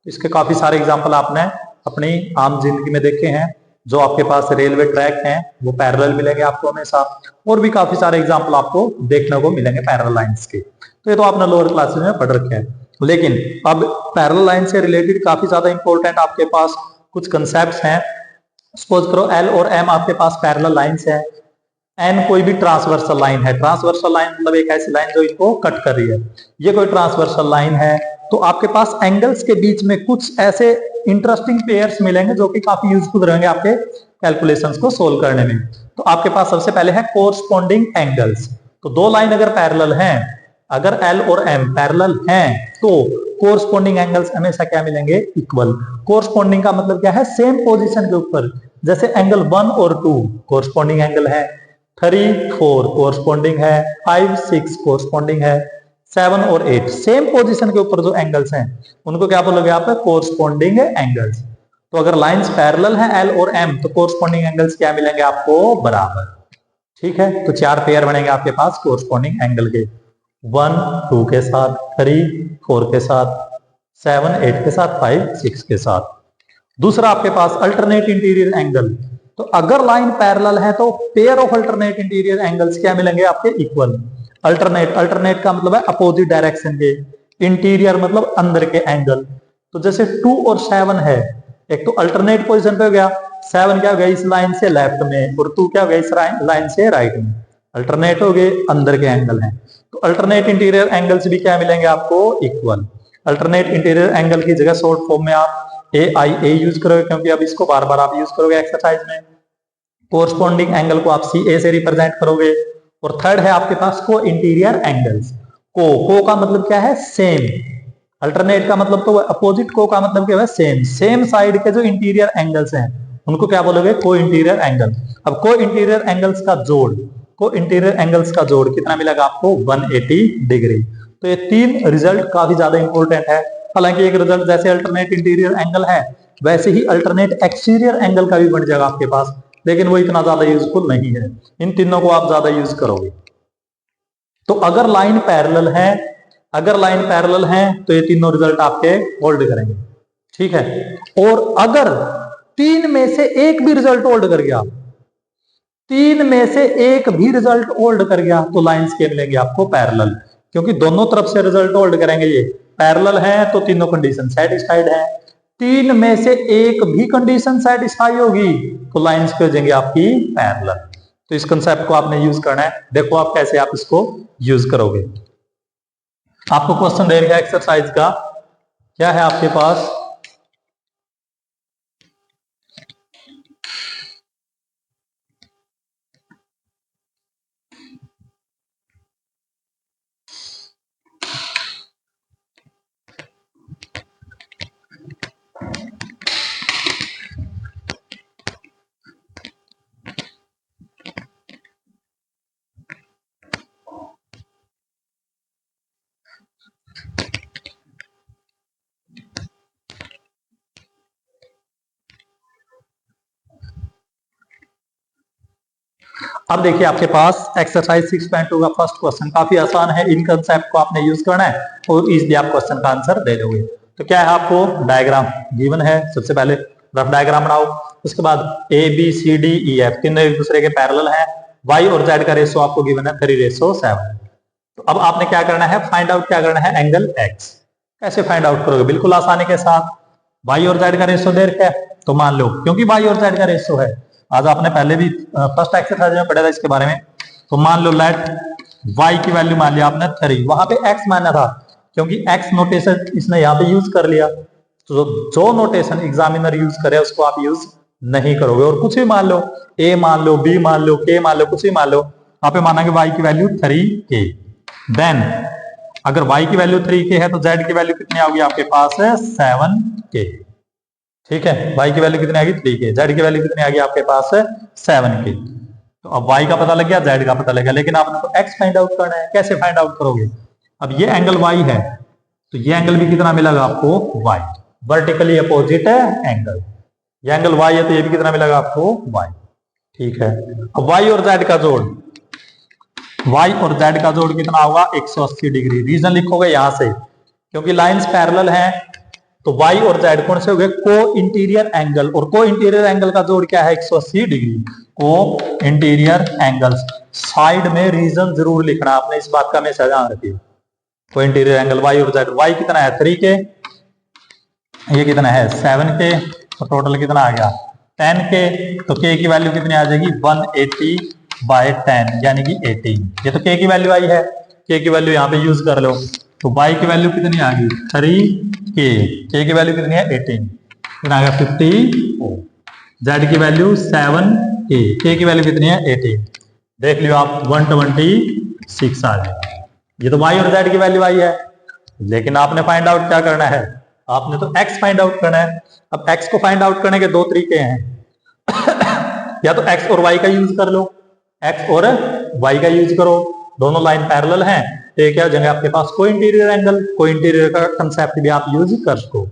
Speaker 1: इसके काफी सारे एग्जांपल आपने अपनी आम जिंदगी में देखे हैं। जो आपके पास रेलवे ट्रैक हैं वो पैरेलल मिलेंगे आपको हमेशा, और भी काफी सारे एग्जांपल आपको देखने को मिलेंगे पैरेलल लाइंस के। तो ये तो आपने लोअर क्लासेस में पढ़ रखे हैं। लेकिन अब पैरेलल लाइन से रिलेटेड काफी ज्यादा इंपॉर्टेंट आपके पास कुछ कंसेप्ट्स हैं। सपोज करो एल और एम आपके पास पैरेलल लाइंस है, एन कोई भी ट्रांसवर्सल लाइन है। ट्रांसवर्सल लाइन मतलब एक ऐसी लाइन जो इनको कट कर रही है। ये कोई ट्रांसवर्सल लाइन है, तो आपके पास एंगल्स के बीच में कुछ ऐसे इंटरेस्टिंग पेयर्स मिलेंगे जो कि काफी यूजफुल रहेंगे आपके कैलकुलेशंस को सोल्व करने में। तो आपके पास सबसे पहले है कोरस्पॉन्डिंग एंगल्स। तो दो लाइन अगर पैरेलल हैं, अगर एल और एम पैरेलल हैं, तो कोरस्पॉन्डिंग एंगल्स हमेशा क्या मिलेंगे? इक्वल। कोरस्पॉन्डिंग का मतलब क्या है? सेम पोजीशन के ऊपर। जैसे एंगल 1 और 2 कोरस्पॉन्डिंग एंगल है, 3 4 कोरस्पॉन्डिंग है, 5 6 कोरस्पॉन्डिंग है, 7 और 8 सेम पोजीशन के ऊपर जो एंगल्स हैं उनको क्या बोलोगे आप? Corresponding angles. तो अगर लाइंस पैरेलल हैं एल और एम, तो कोरस्पॉन्डिंग एंगल्स क्या मिलेंगे आपको? बराबर। ठीक है, तो 4 पेयर बनेंगे आपके पास कोरस्पॉन्डिंग एंगल के, 1 2 के साथ, 3 4 के साथ, 7 8 के साथ, 5 6 के साथ। दूसरा आपके पास अल्टरनेट इंटीरियर एंगल। तो अगर लाइन पैरेलल है तो pair of alternate interior angles क्या मिलेंगे आपके? इक्वल। अल्टरनेट का मतलब है अपोजिट डायरेक्शन के, इंटीरियर मतलब अंदर के एंगल। तो जैसे 2 और 7 है, एक तो अल्टरनेट पोजीशन पे हो गया, 7 क्या हो गया? इस लाइन से लेफ्ट में, और 2 क्या हो गया? इस लाइन से राइट में। अल्टरनेट हो गए, अंदर के एंगल हैं। तो अल्टरनेट इंटीरियर एंगल्स भी क्या मिलेंगे आपको? इक्वल। अल्टरनेट इंटीरियर एंगल की जगह शॉर्ट फॉर्म में आप ए यूज करोगे, क्योंकि अब इसको बार बार आप यूज करोगे एक्सरसाइज में। कोरस्पॉन्डिंग एंगल को आप सी ए से रिप्रेजेंट करोगे। और थर्ड है आपके पास को इंटीरियर एंगल्स। को का मतलब क्या है? सेम। अल्टरनेट का मतलब तो अपोजिट, को का मतलब क्या है? सेम। सेम साइड के जो इंटीरियर एंगल्स हैं उनको क्या बोलोगे? को इंटीरियर एंगल। अब को इंटीरियर एंगल्स का जोड़, को इंटीरियर एंगल्स का जोड़ कितना मिलेगा आपको? 180 डिग्री। तो ये 3 रिजल्ट काफी ज्यादा इंपॉर्टेंट है। हालांकि एक रिजल्ट जैसे अल्टरनेट इंटीरियर एंगल है, वैसे ही अल्टरनेट एक्सटीरियर एंगल का भी बन जाएगा आपके पास, लेकिन वो इतना ज्यादा यूजफुल नहीं है। इन तीनों को आप ज्यादा यूज करोगे। तो अगर लाइन पैरेलल है, अगर लाइन पैरेलल है तो ये तीनों रिजल्ट आपके होल्ड करेंगे। ठीक है, और अगर 3 में से एक भी रिजल्ट होल्ड कर गया, 3 में से एक भी रिजल्ट होल्ड कर गया, तो लाइंस के मिलेंगे आपको पैरेलल, क्योंकि दोनों तरफ से रिजल्ट होल्ड करेंगे। ये पैरेलल है तो तीनों कंडीशन सेटिस्फाइड है। 3 में से एक भी कंडीशन सेटिस्फाई होगी तो लाइंस पे हो जाएंगे आपकी पैरेलल। तो इस कंसेप्ट को आपने यूज करना है। देखो आप कैसे आप इसको यूज करोगे। आपको क्वेश्चन दे रखा है एक्सरसाइज का, क्या है आपके पास? अब देखिए आपके पास एक्सरसाइज 6.2 का फर्स्ट क्वेश्चन काफी आसान है। इन कंसेप्ट को आपने यूज करना है और इजीली आप क्वेश्चन का आंसर दे दोगे। तो क्या है, आपको डायग्राम गिवन है। सबसे पहले रफ डायग्राम बनाओ, उसके बाद A B C D E F तीनों एक दूसरे के पैरेलल हैं। वाई और जेड का रेशो आपको गिवन है 3:7। तो अब आपने क्या करना है? फाइंड आउट क्या करना है? Angle x. कैसे फाइंड आउट करोगे? बिल्कुल आसानी के साथ। वाई और जेड का रेशो दे रखा है, तो मान लो क्योंकि वाई और जेड का रेशो है, आज आपने पहले भी फर्स्ट एक्सरसाइज में पढ़ा था इसके बारे में। तो मान लो लेट y की वैल्यू मान लिया आपने 3, वहां पे x माना था, क्योंकि x नोटेशन इसने यहाँ पे यूज कर लिया। तो जो नोटेशन एग्जामिनर यूज करे उसको आप यूज नहीं करोगे। और कुछ भी मान लो, a मान लो, b मान लो, k मान लो, कुछ भी मान लो, यहाँ पे माना कि y की वैल्यू 3k। देन अगर y की वैल्यू 3k है तो z की वैल्यू कितनी होगी आपके पास? है 7k। ठीक है, y की वैल्यू कितनी आ गई? 3k। z की वैल्यू कितनी आ गई आपके पास? 7k। तो अब y का पता लग गया, z का पता लग गया, लेकिन आपने तो x फाइंड आउट करना है। कैसे फाइंड आउट करोगे? अब ये एंगल y है तो ये एंगल भी कितना मिलेगा आपको? y, वर्टिकली अपोजिट है एंगल। ये एंगल y है तो ये भी कितना मिलेगा आपको? y। ठीक है, अब y और z का जोड़, y और z का जोड़ कितना होगा? 180 डिग्री। रीजन लिखोगे यहां से, क्योंकि लाइंस पैरेलल हैं तो y और z कौन से हो गए? को इंटीरियर एंगल। और को इंटीरियर एंगल का जोड़ क्या है? 180 डिग्री। को इंटीरियर एंगल्स। साइड में रीजन जरूर लिखना आपने, इस बात का हमेशा ध्यान रखिए। कोई इंटीरियर एंगल वाई और जेड, वाई कितना है 3K, ये कितना है 7K, तो टोटल कितना आ गया 10K। तो K की वैल्यू कितनी आ जाएगी 180/10 यानी कि 18। ये तो K की वैल्यू आई है, K की वैल्यू यहाँ पे यूज कर लो। तो Y की वैल्यू कितनी आ गई 3K, K की वैल्यू कितनी है 18, कितना आ गया 54। Z की वैल्यू 7K, K की वैल्यू कितनी है 18, देख लियो आप 126 आ गया। ये तो Y और Z की वैल्यू आई है, लेकिन आपने फाइंड आउट क्या करना है, आपने तो X फाइंड आउट करना है। अब X को फाइंड आउट करने के दो तरीके हैं या तो X और Y का यूज कर लो, X और Y का यूज करो, दोनों लाइन पैरेलल हैं, तो क्या हो जाएंगे आपके पास को इंटीरियर एंगल। को इंटीरियर का कंसेप्ट भी आप यूज कर सको,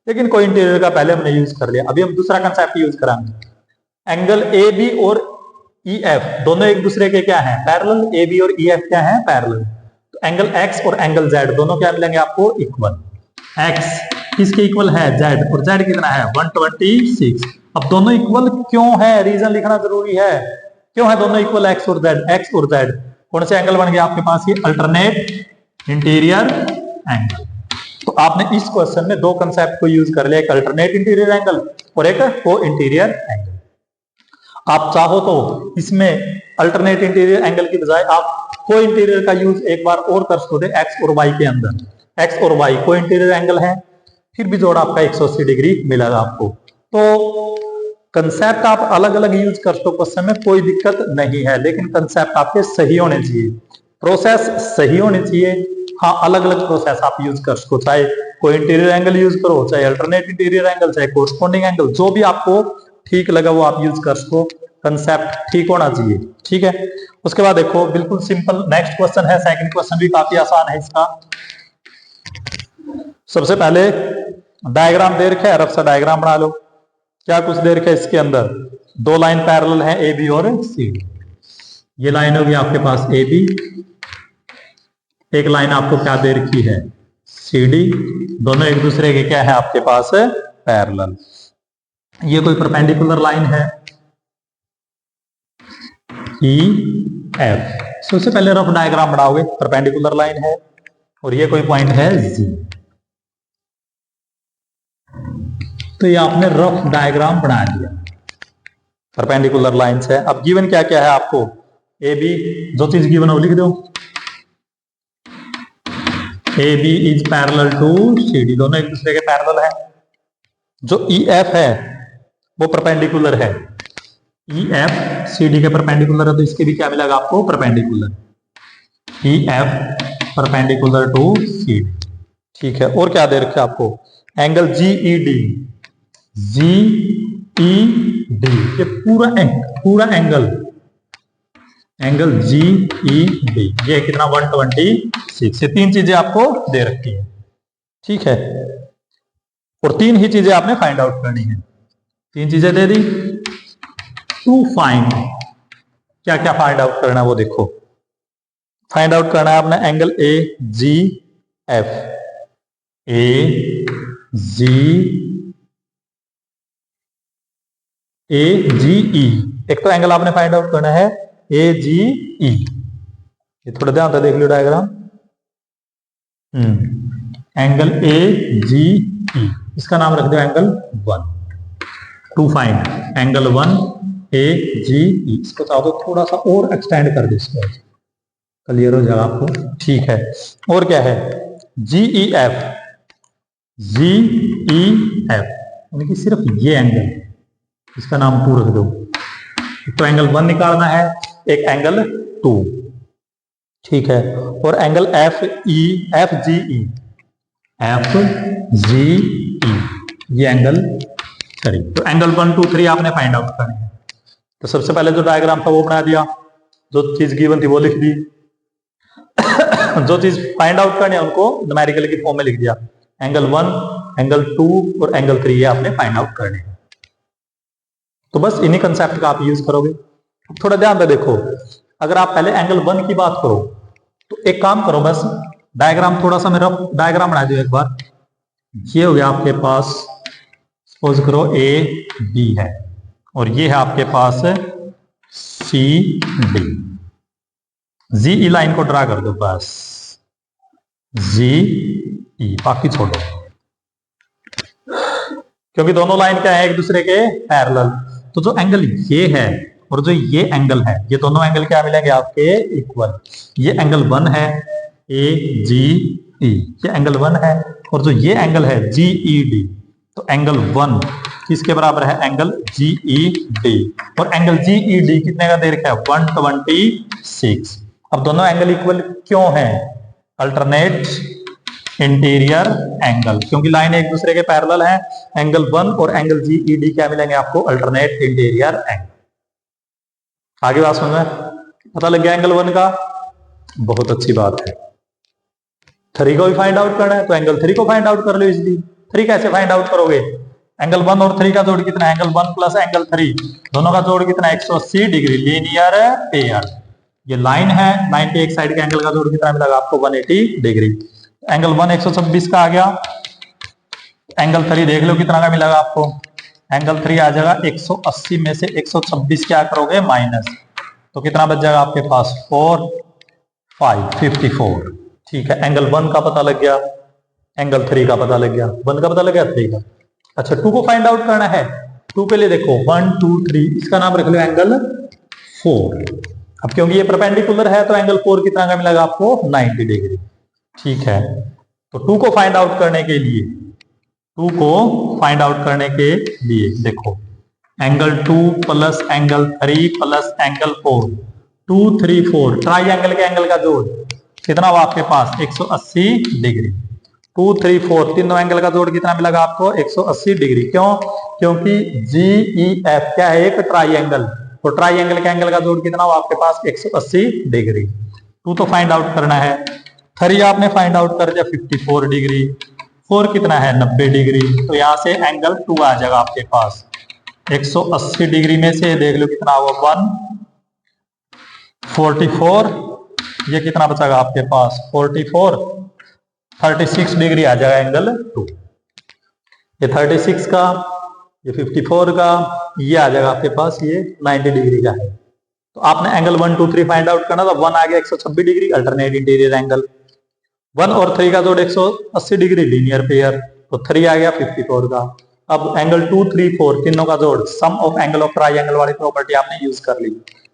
Speaker 1: लेकिन को इंटीरियर का पहले हमने यूज कर लिया, अभी हम दूसरा कंसेप्ट यूज कराएंगे। एंगल ए बी और ई एफ दोनों एक दूसरे के क्या है पैरेलल, ए बी और ई एफ क्या है पैरेलल। तो एंगल एक्स और एंगल जेड दोनों क्या मिलेंगे आपको इक्वल। एक्स किसके इक्वल है जेड, और जेड कितना है 126। अब दोनों इक्वल क्यों है, रीजन लिखना जरूरी है, क्यों है दोनों इक्वल एक्स और जेड। एक्स और जेड कौन से एंगल बन गया आपके पास, ये अल्टरनेट इंटीरियर एंगल। तो आपने इस क्वेश्चन में दो कंसेप्ट को यूज कर लिया, एक अल्टरनेट इंटीरियर एंगल और एक को इंटीरियर एंगल। आप चाहो तो इसमें अल्टरनेट इंटीरियर एंगल की बजाय आप को इंटीरियर का यूज एक बार और कर सकते हैं एक्स और वाई के अंदर। एक्स और वाई को इंटीरियर एंगल है, फिर भी जोड़ आपका 180 डिग्री मिलेगा आपको। तो कंसेप्ट आप अलग अलग यूज कर सकते हो क्वेश्चन में, कोई दिक्कत नहीं है, लेकिन कंसेप्ट आपके सही होने चाहिए, प्रोसेस सही होनी चाहिए। हाँ अलग अलग प्रोसेस आप यूज कर सको, चाहे कोई इंटीरियर एंगल यूज करो, चाहे अल्टरनेट इंटीरियर एंगल, चाहे कोरस्पॉन्डिंग एंगल, जो भी आपको ठीक लगा वो आप यूज कर सको, कंसेप्ट ठीक होना चाहिए। ठीक है, उसके बाद देखो बिल्कुल सिंपल नेक्स्ट क्वेश्चन है, सेकंड क्वेश्चन भी काफी आसान है इसका। सबसे पहले डायग्राम दे रखा है, रफ सा डायग्राम बना लो। क्या कुछ दे रखा है इसके अंदर, दो लाइन पैरेलल है ए बी और सी डी। ये लाइन होगी आपके पास ए बी, एक लाइन आपको क्या दे रखी है सी डी, दोनों एक दूसरे के क्या है आपके पास पैरेलल। ये कोई परपेंडिकुलर लाइन है ई एफ। सबसे पहले रफ डायग्राम बनाओगे, परपेंडिकुलर लाइन है और ये कोई पॉइंट है जी, तो ये आपने रफ डायग्राम बना दिया, परपेंडिकुलर लाइंस है। अब गिवन क्या क्या है आपको, ए बी, जो चीज गिवन हो लिख दो, A B is parallel to C D, दोनों एक दूसरे के पैरेलल है। जो ई एफ है वो परपेंडिकुलर है, ई एफ सी डी के परपेंडिकुलर है, तो इसके भी क्या मिलेगा आपको perpendicular, E F perpendicular to C D. ठीक है, और क्या दे रखे आपको angle G E D, G E D, ये पूरा एंगल जी ई डी, ये कितना 126। ये तीन चीजें आपको दे रखी है। ठीक है, और तीन ही चीजें आपने फाइंड आउट करनी है, तीन चीजें दे दी। टू फाइंड, क्या क्या फाइंड आउट करना है वो देखो। फाइंड आउट करना है आपने एंगल ए जी एफ, ए जी ई, एक तो एंगल आपने फाइंड आउट करना है ए जी ई। ये थोड़ा ध्यान से देख लो डायग्राम, एंगल ए जी ई, इसका नाम रख दो एंगल 1। टू फाइंड एंगल 1 ए जी ई, इसको चाहो तो थोड़ा सा और एक्सटेंड कर दो, इसको क्लियर हो जाएगा आपको। ठीक है, और क्या है जी E F, G E F यानी कि सिर्फ ये एंगल, इसका नाम 2 रख दो। तो एंगल 1 निकालना है, एक एंगल 2। ठीक है, और angle F E, F G E, F G E, ये एंगल 3। तो एंगल 1 2 3 आपने फाइंड आउट करना है। तो सबसे पहले जो डायग्राम था वो बना दिया, जो चीज गिवन थी वो लिख दी जो चीज फाइंड आउट करनी है उनको न्यूमेरिकल की फॉर्म में लिख दिया, एंगल 1, एंगल 2 और एंगल 3 ये आपने फाइंड आउट करने हैं। तो बस इन्हीं कंसेप्ट का आप यूज करोगे। थोड़ा ध्यान से देखो, अगर आप पहले एंगल 1 की बात करो तो एक काम करो, बस डायग्राम थोड़ा सा मैं रफ डायग्राम बना दो एक बार। ये हो गया आपके पास, सपोज करो ए बी है और ये है आपके पास सी डी। जी ई लाइन को ड्रा कर दो बस, जी ई, बाकी छोड़ो, क्योंकि दोनों लाइन क्या है, एक दूसरे के पैरेलल। तो जो एंगल ये है और जो ये एंगल है, ये दोनों एंगल क्या मिलेंगे आपके, इक्वल। ये एंगल 1 है, ए जी ई, ये एंगल 1 है, और जो ये एंगल है जी ई डी, तो एंगल 1 किसके बराबर है, एंगल जी ई डी। और एंगल जी ई डी कितने का दे रखा है, 126। अब दोनों एंगल इक्वल क्यों है, अल्टरनेट इंटीरियर एंगल, क्योंकि लाइन एक दूसरे के पैरेलल है। एंगल 1 और एंगल जी ई डी क्या मिलेंगे आपको, अल्टरनेट इंटीरियर एंगल। आगे बात समझ में पता लग गया एंगल 1 का, बहुत अच्छी बात है। 3 को भी फाइंड आउट करना है, तो एंगल 3 को फाइंड आउट कर लो इजीली। 3 कैसे फाइंड आउट करोगे, एंगल 1 और 3 का जोड़ कितना है, एंगल 1 प्लस एंगल 3, दोनों का जोड़ कितना है, 180 डिग्री, लीनियर पेयर। ये लाइन है, लाइन के एक साइड के एंगल का जोड़ कितना मिलेगा आपको, 180 डिग्री। एंगल 1 126 का आ गया, एंगल 3 देख लो कितना का मिलेगा आपको, एंगल 3 आ जाएगा 180 में से 126 क्या करोगे, माइनस, तो कितना बच जाएगा आपके पास, 4 5 54। ठीक है, एंगल 1 का पता लग गया, एंगल 3 का पता लग गया, 1 का पता लग गया, 3 का। अच्छा 2 को फाइंड आउट करना है, 2 के लिए देखो 1 2 3, इसका नाम रख लो एंगल 4। अब क्योंकि ये परपेंडिकुलर है तो एंगल 4 कितना का मिलेगा आपको, 90 डिग्री। ठीक है, तो 2 को फाइंड आउट करने के लिए, 2 को फाइंड आउट करने के लिए देखो, angle 2 plus angle 3 plus angle 4, 2 3 4, triangle के एंगल का जोड़ कितना हुआ आपके पास, 180 डिग्री। 2 3 4, तीनों एंगल का जोड़ कितना मिलेगा आपको, 180 डिग्री। क्यों, क्योंकि जी ई एफ क्या है, एक ट्राइंगल, तो ट्राइंगल के एंगल का जोड़ कितना हुआ आपके पास, 180 डिग्री। 2 तो फाइंड आउट करना है, 3 आपने फाइंड आउट कर दिया 54 डिग्री, 4 कितना है 90 डिग्री, तो यहां से एंगल 2 आ जाएगा आपके पास। 180 डिग्री में से देख लो कितना हुआ, 144, ये कितना बचेगा आपके पास, 44, 36 डिग्री आ जाएगा एंगल 2। ये 36 का, ये 54 का, ये आ जाएगा आपके पास, ये 90 डिग्री का है। तो आपने एंगल 1 2 3 फाइंड आउट करना, तो 1 आ गया 126 डिग्री, अल्टरनेट इंटीरियर एंगल। 1 और 3 का जोड़ 180 डिग्री, लीनियर पेयर, तो 3 आ गया 54 का। अब एंगल 2 3 4 तीनों का जोड़, सम ऑफ एंगल ऑफ ट्राइंगल वाली प्रॉपर्टी आपने यूज कर ली,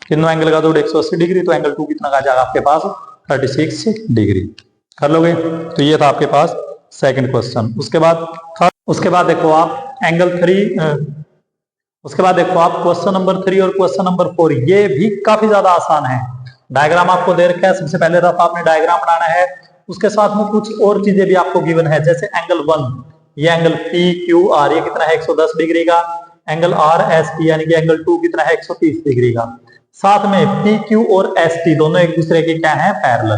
Speaker 1: तीनों एंगल का जोड़ 180 डिग्री, तो एंगल 2 कितना का जाएगा आपके पास, 36 डिग्री। कर लोगे, तो ये था आपके पास सेकंड क्वेश्चन। उसके बाद देखो आप एंगल 3, उसके बाद देखो आप क्वेश्चन नंबर 3 और क्वेश्चन नंबर 4, ये भी काफी ज्यादा आसान है। डायग्राम आपको दे रखा है, सबसे पहले रफ आपने डायग्राम बनाना है, उसके साथ में कुछ और चीजें भी आपको गिवन है, जैसे एंगल 1, ये एंगल पी क्यू आर, ये कितना है 110 डिग्री का, एंगल आर एस टी यानी कि एंगल 2 कितना है 130 डिग्री का। साथ में पी क्यू और एस टी दोनों एक दूसरे के क्या है, पैरेलल।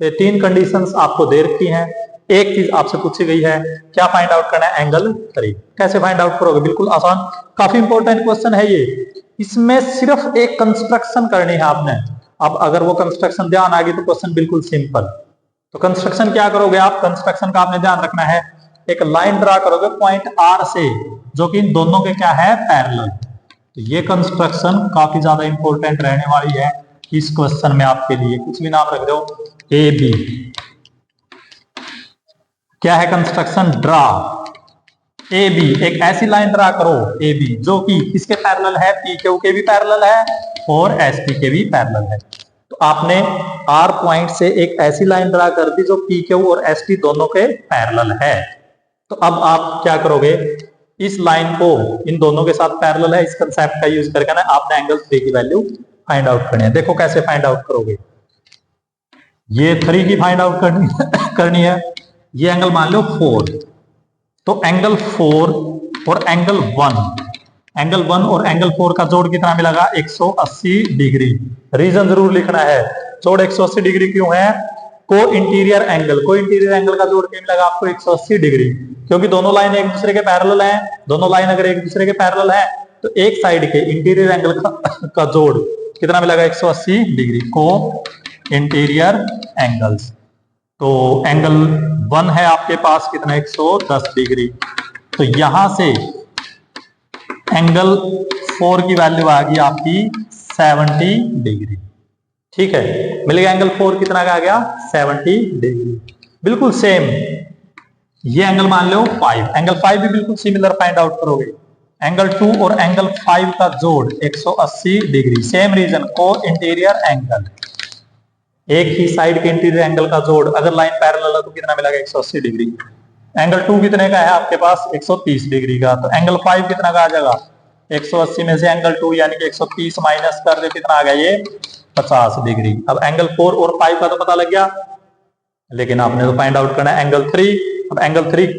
Speaker 1: तो 3 कंडीशंस आपको दे रखी हैं। एक चीज आपसे पूछी गई है, क्या फाइंड आउट करना है, एंगल 3। कैसे फाइंड आउट करोगे, बिल्कुल आसान, काफी इंपॉर्टेंट क्वेश्चन है ये। इसमें सिर्फ एक कंस्ट्रक्शन करनी है आपने। अब अगर वो कंस्ट्रक्शन ध्यान आ गई तो क्वेश्चन बिल्कुल सिंपल। तो कंस्ट्रक्शन क्या करोगे आप, कंस्ट्रक्शन का आपने ध्यान रखना है, एक लाइन ड्रा करोगे पॉइंट आर से, जो कि इन दोनों के क्या है, पैरेलल। तो ये कंस्ट्रक्शन काफी ज्यादा इंपॉर्टेंट रहने वाली है इस क्वेश्चन में आपके लिए। कुछ भी नाम रख दो, ए बी, क्या है कंस्ट्रक्शन, ड्रा ए बी, एक ऐसी लाइन ड्रा करो ए बी जो कि किसके पैरेलल है, पी क्यू के भी पैरेलल है और एस टी के भी पैरेलल है। तो आपने आर पॉइंट से एक ऐसी लाइन ड्रा कर दी जो पी क्यू और एस टी दोनों के पैरेलल है। तो अब आप क्या करोगे, इस लाइन को इन दोनों के साथ पैरेलल है, इस कंसेप्ट का यूज करके ना आपने एंगल 3 की वैल्यू फाइंड आउट करनी है। देखो कैसे फाइंड आउट करोगे, ये 3 की फाइंड आउट करनी है। ये एंगल मान लो 4, तो एंगल 4 और एंगल 1, एंगल 1 और एंगल 4 का जोड़ कितना मिलेगा, 180 डिग्री। रीजन जरूर लिखना है, जोड़ 180 डिग्री क्यों है, को इंटीरियर एंगल का जोड़ क्या मिलेगा आपको, 180 डिग्री, क्योंकि दोनों लाइन एक दूसरे के पैरेलल हैं। दोनों लाइन अगर एक दूसरे के पैरेलल है तो एक साइड के इंटीरियर एंगल का जोड़ कितना मिलेगा, 180 डिग्री, को इंटीरियर एंगल्स। तो एंगल 1 है आपके पास कितना, 110 डिग्री, तो यहां से एंगल 4 की वैल्यू आ गई आपकी 70 डिग्री। ठीक है, मिल गया एंगल 4 कितना का आ गया, 70 डिग्री। बिल्कुल सेम, ये एंगल मान लो 5, एंगल 5 भी बिल्कुल सिमिलर फाइंड आउट करोगे। एंगल 2 और एंगल 5 का जोड़ 180 डिग्री, सेम रीजन, को इंटीरियर एंगल, एक ही साइड के इंटीरियर एंगल का जोड़, अगर लाइन पैरेलल है तो कितना मिलेगा 180 डिग्री। एंगल 2 कितने का है आपके पास 130 डिग्री का, तो एंगल 5 कितना का आ जाएगा 180 में से एंगल 2 यानी कि 130 माइनस कर दे, कितना आ गया ये 50 डिग्री। अब एंगल 4 और 5 का तो पता लग गया, लेकिन आपने तो फाइंड आउट करना है एंगल 3। अब एंगल 3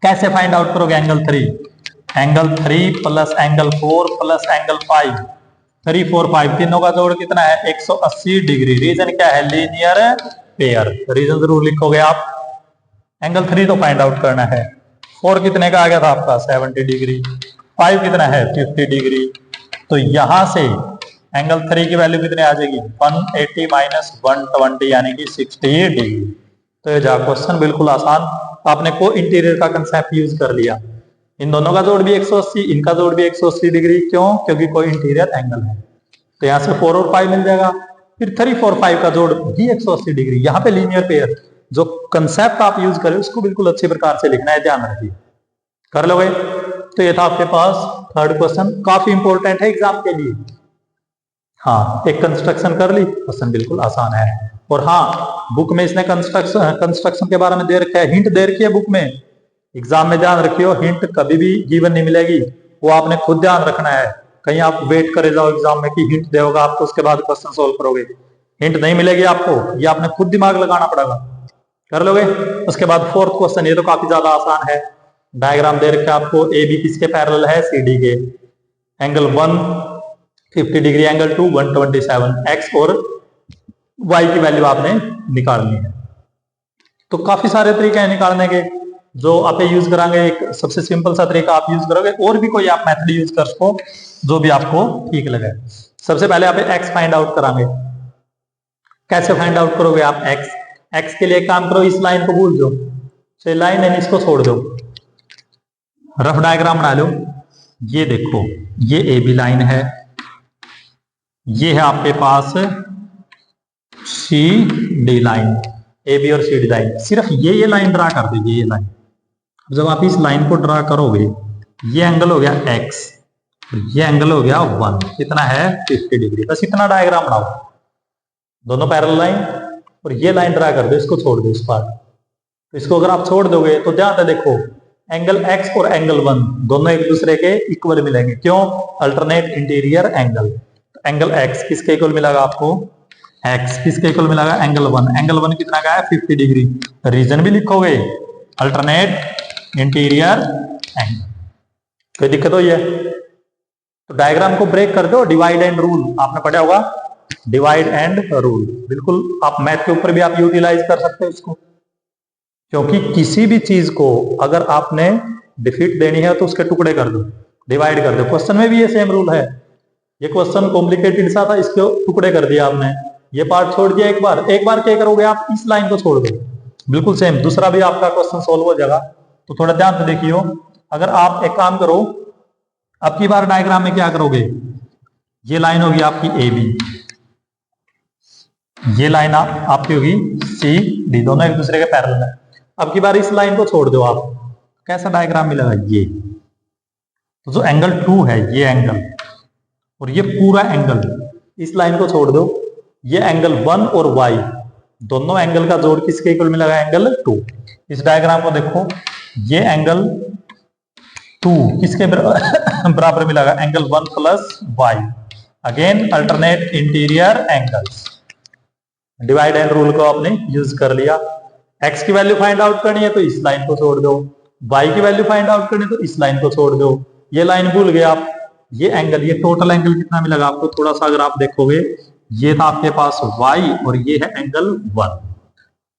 Speaker 1: कैसे फाइंड आउट करोगे angle 3? Angle 3 plus angle 4 plus angle 5, 3 4 5 तीनों का जोड़ कितना है 180 डिग्री। रीजन क्या है? Linear pair. रीजन जरूर लिखोगे आप। एंगल 3 तो फाइंड आउट करना है। 4 कितने का आ गया था आपका 70 डिग्री, 5 कितना है 50 डिग्री। तो यहां से एंगल 3 की वैल्यू कितनी आ जाएगी 180 माइनस 120 यानी कि 60 डिग्री। तो ये जा क्वेश्चन बिल्कुल आसान, आपने को इंटीरियर का कंसेप्ट यूज कर लिया। इन दोनों का जोड़ भी 180, इनका जोड़ भी 180 डिग्री, क्यों? क्योंकि कोई इंटीरियर एंगल है। तो यहां से 4 और 5 मिल जाएगा, फिर 3 4 5 का जोड़ भी 180 डिग्री। यहाँ पे लीनियर पेयर जो कंसेप्ट आप यूज करें उसको बिल्कुल अच्छी प्रकार से लिखना है, ध्यान रखिए। कर लोगे? तो ये था आपके पास थर्ड क्वेश्चन, काफी इंपॉर्टेंट है एग्जाम के लिए। हाँ, एक कंस्ट्रक्शन कर ली, क्वेश्चन बिल्कुल आसान है। और हाँ, बुक में इसने कंस्ट्रक्शन के बारे में दे रखा है, हिंट दे रखी है बुक में। एग्जाम में ध्यान रखियो, हिंट कभी भी गिवन नहीं मिलेगी, वो आपने खुद ध्यान रखना है। कहीं आप वेट करे जाओ एग्जाम में कि हिंट दे होगा आपको, उसके बाद क्वेश्चन सोल्व करोगे, हिंट नहीं मिलेगी आपको, ये आपने खुद दिमाग लगाना पड़ेगा। कर लोगे? उसके बाद फोर्थ क्वेश्चन, ये तो काफी ज्यादा आसान है। डायग्राम दे रखा है आपको, ए बी किसके पैरेलल है? सी डी के। एंगल 1 50 डिग्री, एंगल 2 127, एक्स और वाई की वैल्यू आपने निकालनी है। तो काफी सारे तरीके हैं निकालने के, जो आप यूज कराएंगे। एक सबसे सिंपल सा तरीका आप यूज करोगे, और भी कोई आप मेथड यूज कर सको जो भी आपको ठीक लगे। सबसे पहले आप एक्स फाइंड आउट कराएंगे। कैसे फाइंड आउट करोगे आप एक्स? एक्स के लिए एक काम करो, इस लाइन को भूल जाओ, तो लाइन है इसको छोड़ दो, रफ डायग्राम बना लो। ये देखो, ये ए बी लाइन है, ये है आपके पास C D line, A B और सी डी लाइन। सिर्फ ये लाइन ड्रा कर दो, ये लाइन। जब आप इस लाइन को ड्रा करोगे, ये एंगल हो गया x, ये एंगल हो गया 1, कितना है 50 डिग्री। बस इतना डायग्राम बनाओ, दोनों पैरेलल लाइन, और ये लाइन ड्रा कर दो, इसको छोड़ दो इस पार्ट। तो इसको अगर आप छोड़ दोगे तो ध्यान से देखो, एंगल x और एंगल 1 दोनों एक दूसरे के इक्वल मिलेंगे, क्यों? Alternate interior angle. Angle x किसके इक्वल मिलेगा आपको? x किसके इक्वल मिलेगा? एंगल 1। एंगल 1 कितना का है 50 डिग्री। रीजन भी लिखोगे, अल्टरनेट इंटीरियर एंगल। कोई दिक्कत हुई है? तो डायग्राम को ब्रेक कर दो, डिवाइड एंड रूल आपने पढ़ा होगा, डिवाइड एंड रूल। बिल्कुल आप मैथ के ऊपर भी आप यूटिलाइज कर सकते हो इसको, क्योंकि किसी भी चीज को अगर आपने डिफीट देनी है तो उसके टुकड़े कर दो, डिवाइड कर दो। क्वेश्चन में भी ये सेम रूल है। ये क्वेश्चन कॉम्प्लिकेटेड सा था, इसके टुकड़े कर दिया आपने, ये पार्ट छोड़ दिया। एक बार क्या करोगे आप? इस लाइन को छोड़ दो, बिल्कुल सेम दूसरा भी आपका क्वेश्चन सोल्व हो जाएगा। तो थोड़ा ध्यान से देखियो। अगर आप एक काम करो, अब की बार डायग्राम में क्या करोगे, ये लाइन होगी आपकी ए बी, ये लाइन आपकी होगी सी डी, दोनों एक दूसरे के पैरेलल है। अब की बार इस लाइन को छोड़ दो आप, कैसा डायग्राम मिलेगा? ये तो जो एंगल 2 है, ये एंगल और ये पूरा एंगल, इस लाइन को छोड़ दो। ये एंगल 1 और y दोनों एंगल का जोड़ किसके इक्वल मिलेगा? एंगल 2। इस डायग्राम को देखो, ये एंगल 2 किसके बराबर मिलेगा? Angle 1 plus y। Again alternate interior angles. Divide and rule को आपने यूज कर लिया। x की वैल्यू फाइंड आउट करनी है तो इस लाइन को छोड़ दो, y की वैल्यू फाइंड आउट करनी है तो इस लाइन को छोड़ दो। ये लाइन भूल गए आप। ये एंगल, ये टोटल एंगल कितना मिलेगा आपको? थोड़ा सा अगर आप देखोगे, ये था आपके पास y और ये है एंगल 1,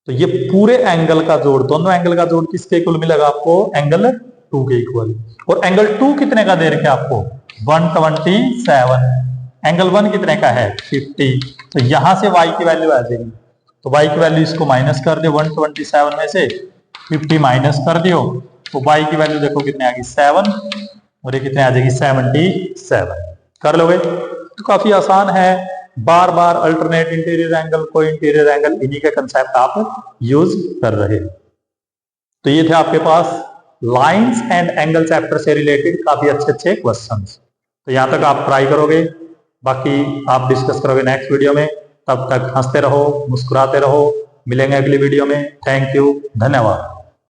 Speaker 1: तो ये पूरे एंगल का जोड़, दोनों एंगल का जोड़ किसके इक्वल मिलेगा आपको? एंगल 2 के इक्वल। और एंगल 2 कितने का दे रखे आपको? 127। एंगल 1 कितने का है? 50। तो यहां से y की वैल्यू आ जाएगी, तो y की वैल्यू इसको माइनस कर दो, 127 में से 50 माइनस कर दियो, तो y की वैल्यू देखो कितने आ गई 7, और ये कितने आ जाएगी 77। कर लोगे? तो काफी आसान है। बार बार अल्टरनेट इंटीरियर एंगल, को इंटीरियर एंगल, इन्हीं के कंसेप्ट आप यूज कर रहे हो। तो ये थे आपके पास लाइंस एंड एंगल चैप्टर से रिलेटेड काफी अच्छे अच्छे क्वेश्चंस। तो यहां तक आप ट्राई करोगे, बाकी आप डिस्कस करोगे नेक्स्ट वीडियो में। तब तक हंसते रहो, मुस्कुराते रहो, मिलेंगे अगली वीडियो में। थैंक यू, धन्यवाद।